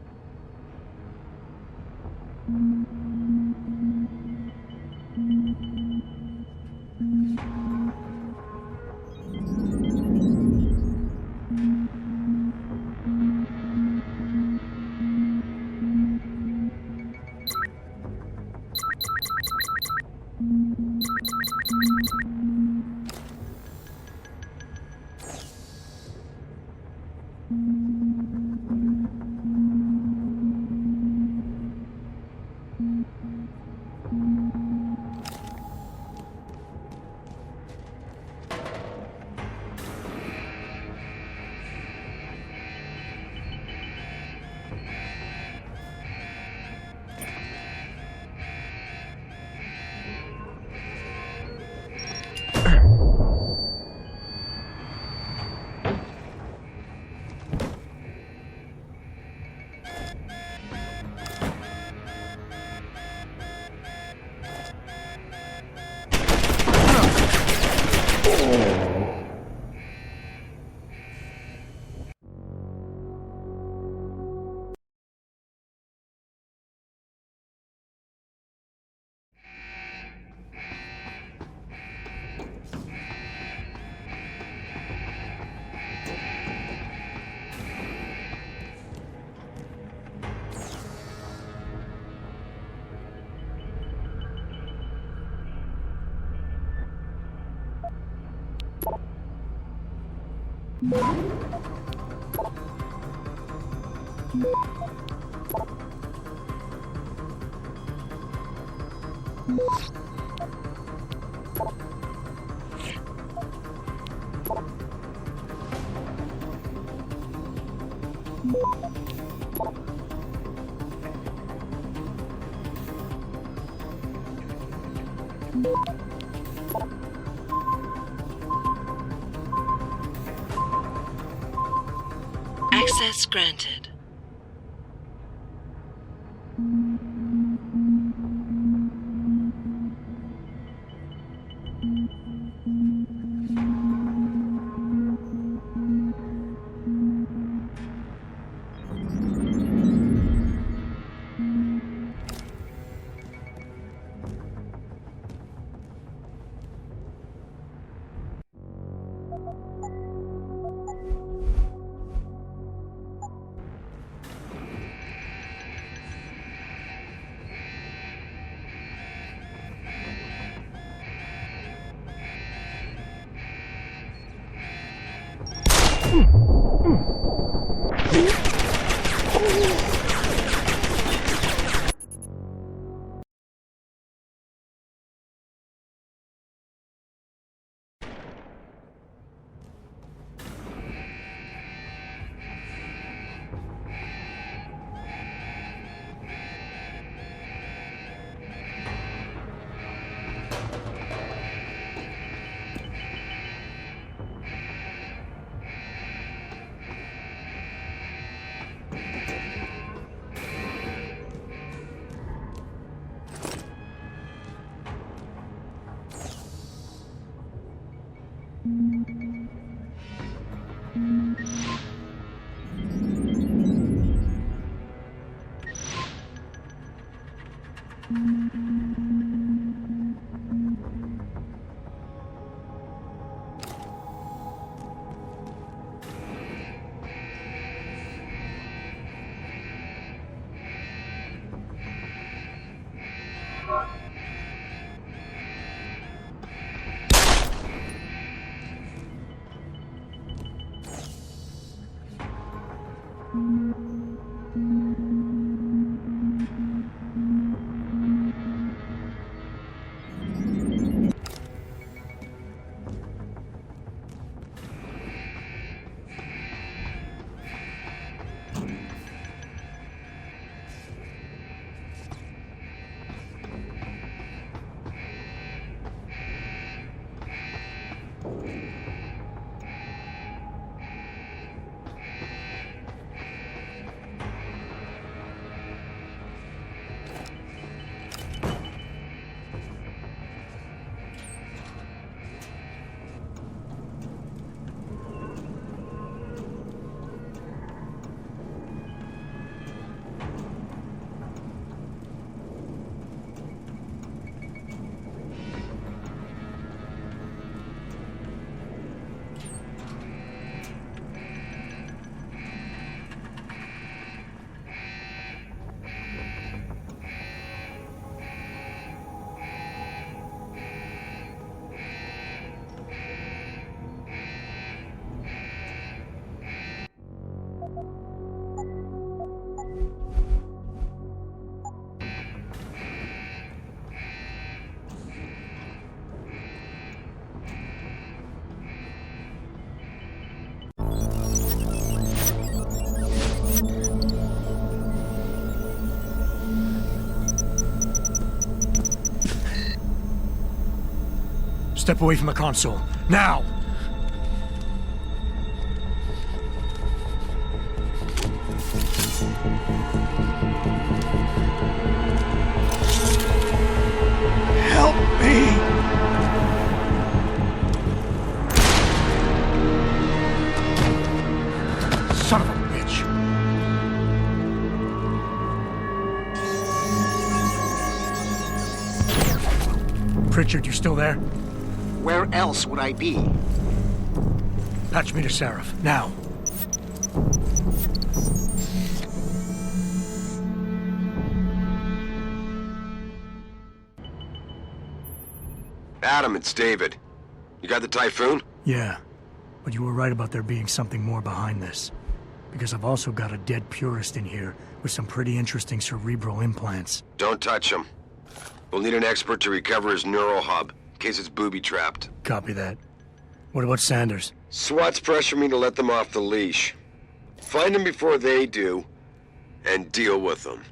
Access granted. Step away from the console. Now! Help me! Son of a bitch! Pritchard, you still there? Where else would I be? Patch me to Seraph, now. Adam, it's David. You got the Typhoon? Yeah, but you were right about there being something more behind this. Because I've also got a dead purist in here with some pretty interesting cerebral implants. Don't touch him. We'll need an expert to recover his neural hub, in case it's booby-trapped. Copy that. What about Sanders? SWAT's pressure me to let them off the leash. Find them before they do, and deal with them.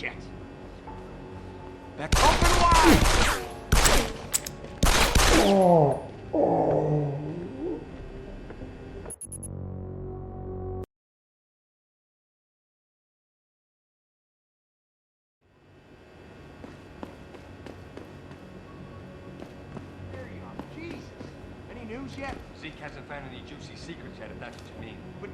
Shit. Back open wide! There you are. Jesus. Any news yet? Zeke hasn't found any juicy secrets yet, if that's what you mean. But...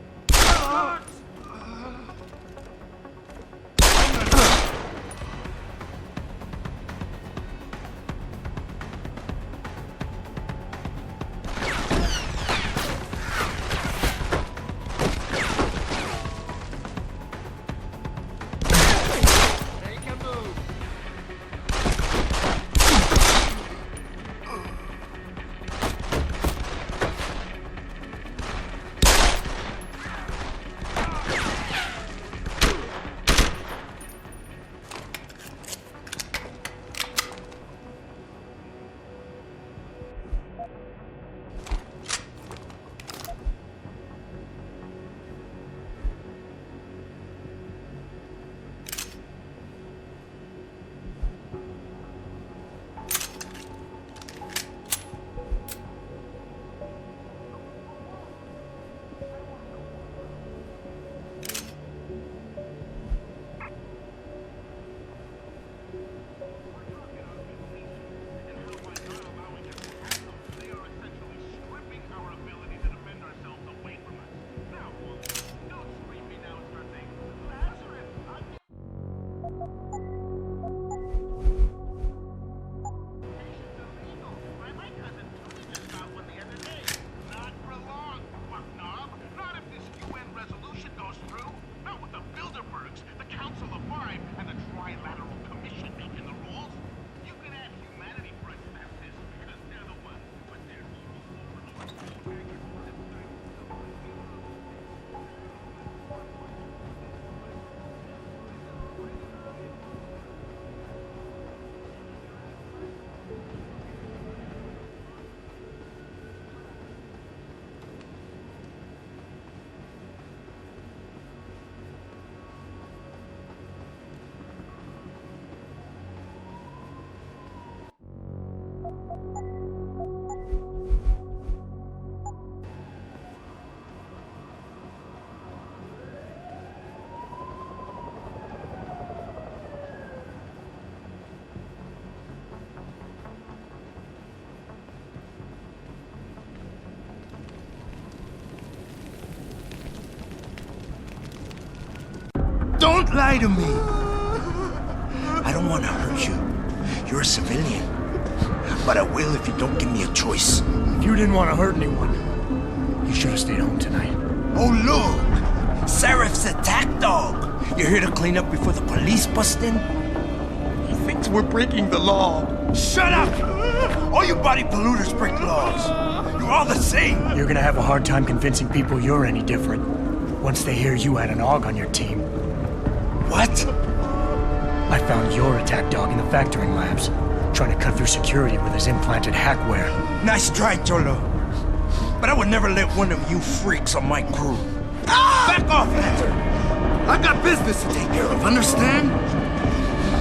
Don't lie to me. I don't want to hurt you. You're a civilian. But I will if you don't give me a choice. If you didn't want to hurt anyone, you should have stayed home tonight. Oh, look! Serif's attack dog. You're here to clean up before the police bust in? He thinks we're breaking the law. Shut up! All you body polluters break laws. You're all the same. You're gonna have a hard time convincing people you're any different once they hear you had an AUG on your team. What? I found your attack dog in the factoring labs, trying to cut through security with his implanted hackware. Nice try, Cholo. But I would never let one of you freaks on my crew. Ah! Back off, Lantern! I got business to take care of, understand?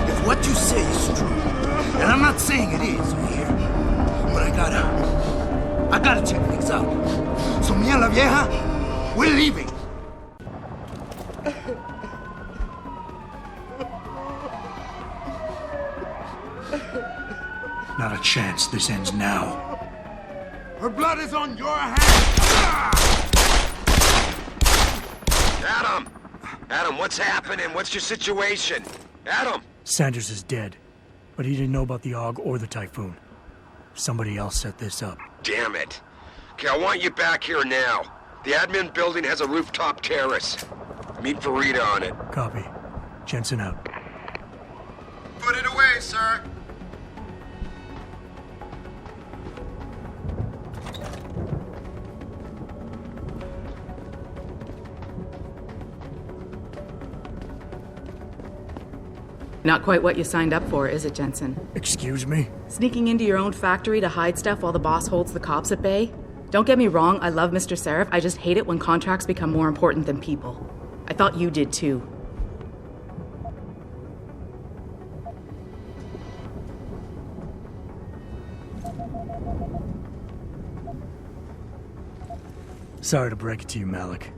If what you say is true, and I'm not saying it is here, but I gotta check things out. So me and la vieja, we're leaving. Not a chance this ends now. Her blood is on your hands! Adam! Adam, what's happening? What's your situation? Adam! Sanders is dead, but he didn't know about the AUG or the Typhoon. Somebody else set this up. Damn it. Okay, I want you back here now. The admin building has a rooftop terrace. Meet Farida on it. Copy. Jensen out. Put it away, sir. Not quite what you signed up for, is it, Jensen? Excuse me? Sneaking into your own factory to hide stuff while the boss holds the cops at bay? Don't get me wrong, I love Mr. Seraph. I just hate it when contracts become more important than people. I thought you did too. Sorry to break it to you, Malik,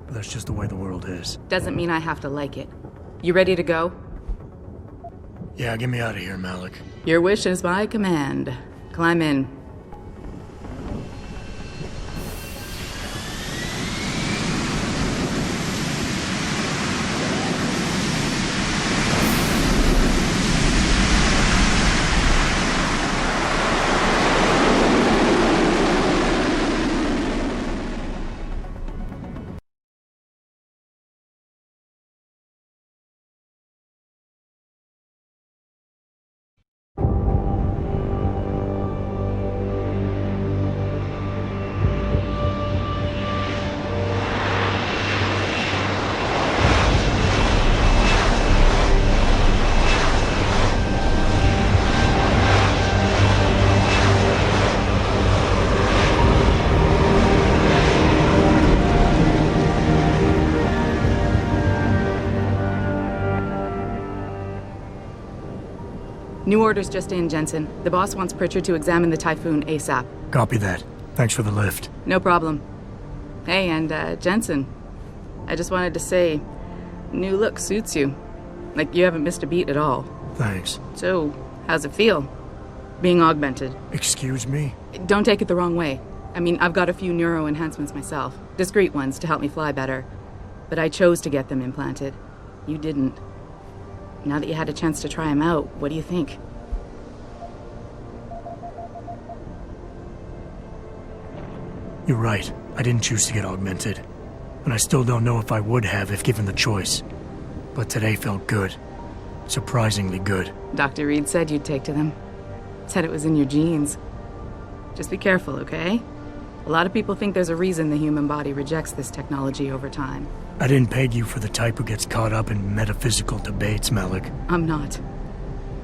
but that's just the way the world is. Doesn't mean I have to like it. You ready to go? Yeah, get me out of here, Malik. Your wish is my command. Climb in. New orders just in, Jensen. The boss wants Pritchard to examine the Typhoon ASAP. Copy that. Thanks for the lift. No problem. Hey, and Jensen, I just wanted to say, new look suits you. Like, you haven't missed a beat at all. Thanks. So, how's it feel? Being augmented. Excuse me? Don't take it the wrong way. I mean, I've got a few neuro enhancements myself. Discreet ones to help me fly better. But I chose to get them implanted. You didn't. Now that you had a chance to try them out, what do you think? You're right. I didn't choose to get augmented. And I still don't know if I would have if given the choice. But today felt good. Surprisingly good. Dr. Reed said you'd take to them. Said it was in your genes. Just be careful, okay? A lot of people think there's a reason the human body rejects this technology over time. I didn't peg you for the type who gets caught up in metaphysical debates, Malik. I'm not.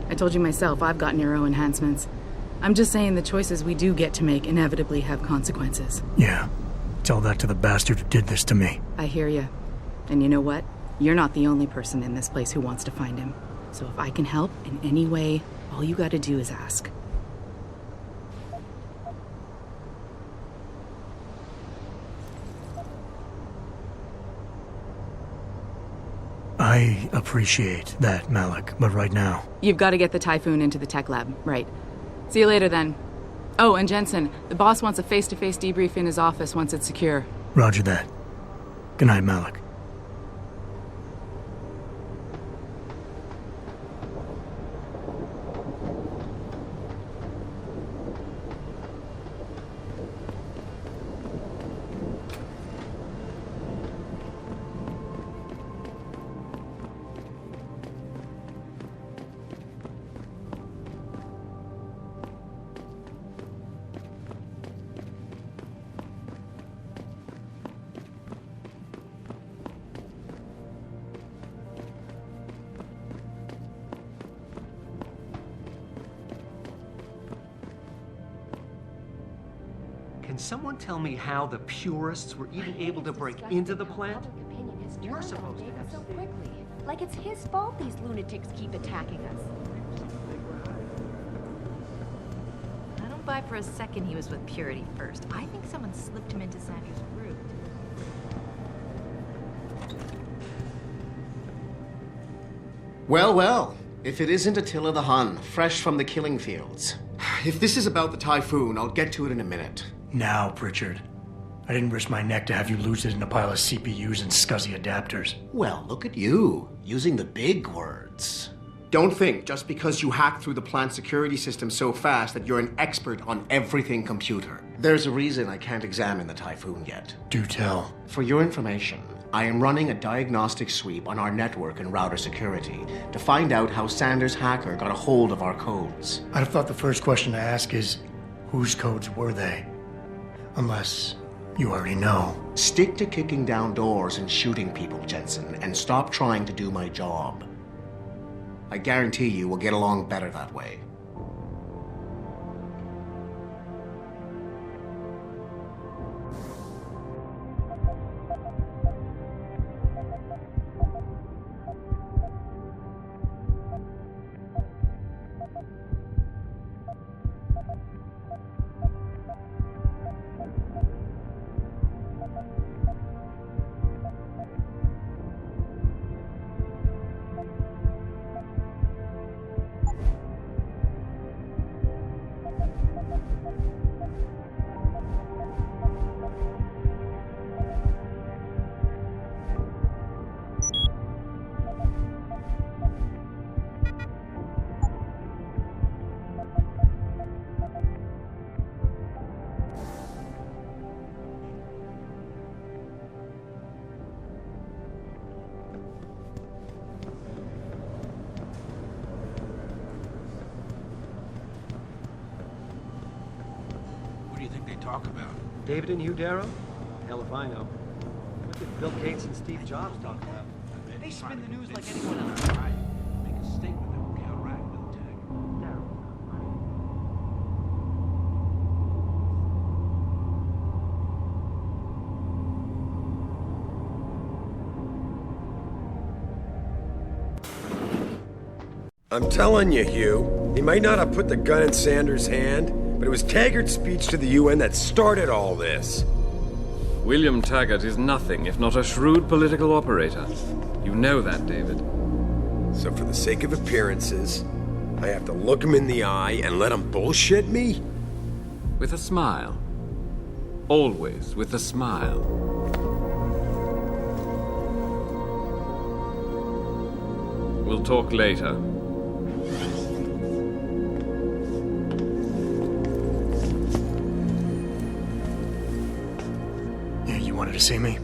I told you myself, I've got neuro enhancements. I'm just saying the choices we do get to make inevitably have consequences. Yeah. Tell that to the bastard who did this to me. I hear you. And you know what? You're not the only person in this place who wants to find him. So if I can help in any way, all you gotta do is ask. I appreciate that, Malik, but right now... You've got to get the Typhoon into the tech lab, right. See you later, then. Oh, and Jensen, the boss wants a face-to-face debrief in his office once it's secure. Roger that. Good night, Malik. Can someone tell me how the purists were even able to break into the plant? You're supposed to have so quickly. Like it's his fault these lunatics keep attacking us. I don't buy for a second he was with Purity first. I think someone slipped him into Sandy's group. Well, well. If it isn't Attila the Hun, fresh from the killing fields. If this is about the Typhoon, I'll get to it in a minute. Now, Pritchard. I didn't risk my neck to have you lose it in a pile of CPUs and scuzzy adapters. Well, look at you, using the big words. Don't think just because you hacked through the plant security system so fast that you're an expert on everything computer. There's a reason I can't examine the Typhoon yet. Do tell. For your information, I am running a diagnostic sweep on our network and router security to find out how Sanders' hacker got a hold of our codes. I'd have thought the first question to ask is, whose codes were they? Unless you already know. Stick to kicking down doors and shooting people, Jensen, and stop trying to do my job. I guarantee you we'll get along better that way. talk about? David and Hugh Darrow? Hell if I know. What did Bill Gates and Steve Jobs talk about? They spin the news like anyone else. Right. Make a statement that will counteract Bill Tag. Darrow. I'm telling you, Hugh, he might not have put the gun in Sanders' hand, but it was Taggart's speech to the UN that started all this. William Taggart is nothing if not a shrewd political operator. You know that, David. So for the sake of appearances, I have to look him in the eye and let him bullshit me? With a smile. Always with a smile. We'll talk later. You wanted to see me?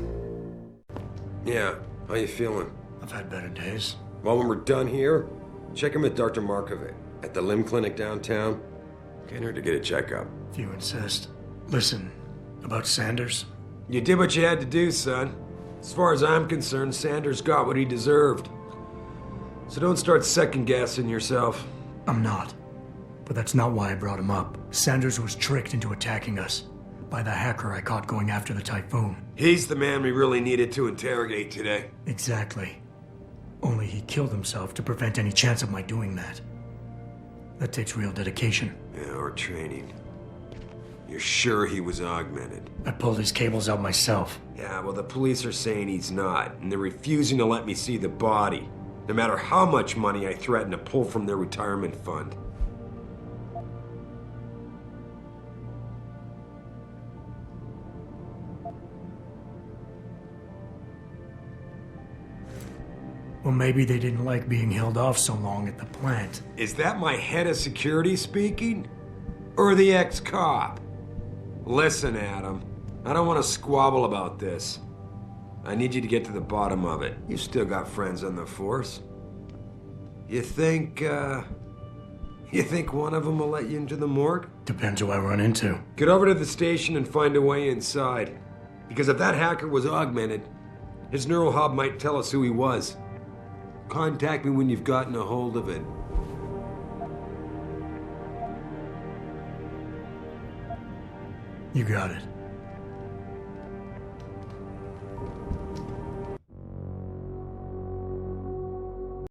Yeah, how you feeling? I've had better days. Well, when we're done here, check in with Dr. Markovic at the limb clinic downtown. Get her to get a checkup. If you insist. Listen, about Sanders? You did what you had to do, son. As far as I'm concerned, Sanders got what he deserved. So don't start second-guessing yourself. I'm not. But that's not why I brought him up. Sanders was tricked into attacking us by the hacker I caught going after the Typhoon. He's the man we really needed to interrogate today. Exactly. Only he killed himself to prevent any chance of my doing that. That takes real dedication. Yeah, or training. You're sure he was augmented? I pulled his cables out myself. Yeah, well, the police are saying he's not, and they're refusing to let me see the body, no matter how much money I threaten to pull from their retirement fund. Well, maybe they didn't like being held off so long at the plant. Is that my head of security speaking? Or the ex-cop? Listen, Adam, I don't want to squabble about this. I need you to get to the bottom of it. You still got friends on the force. You think one of them will let you into the morgue? Depends who I run into. Get over to the station and find a way inside. Because if that hacker was augmented, his neural hub might tell us who he was. Contact me when you've gotten a hold of it. You got it.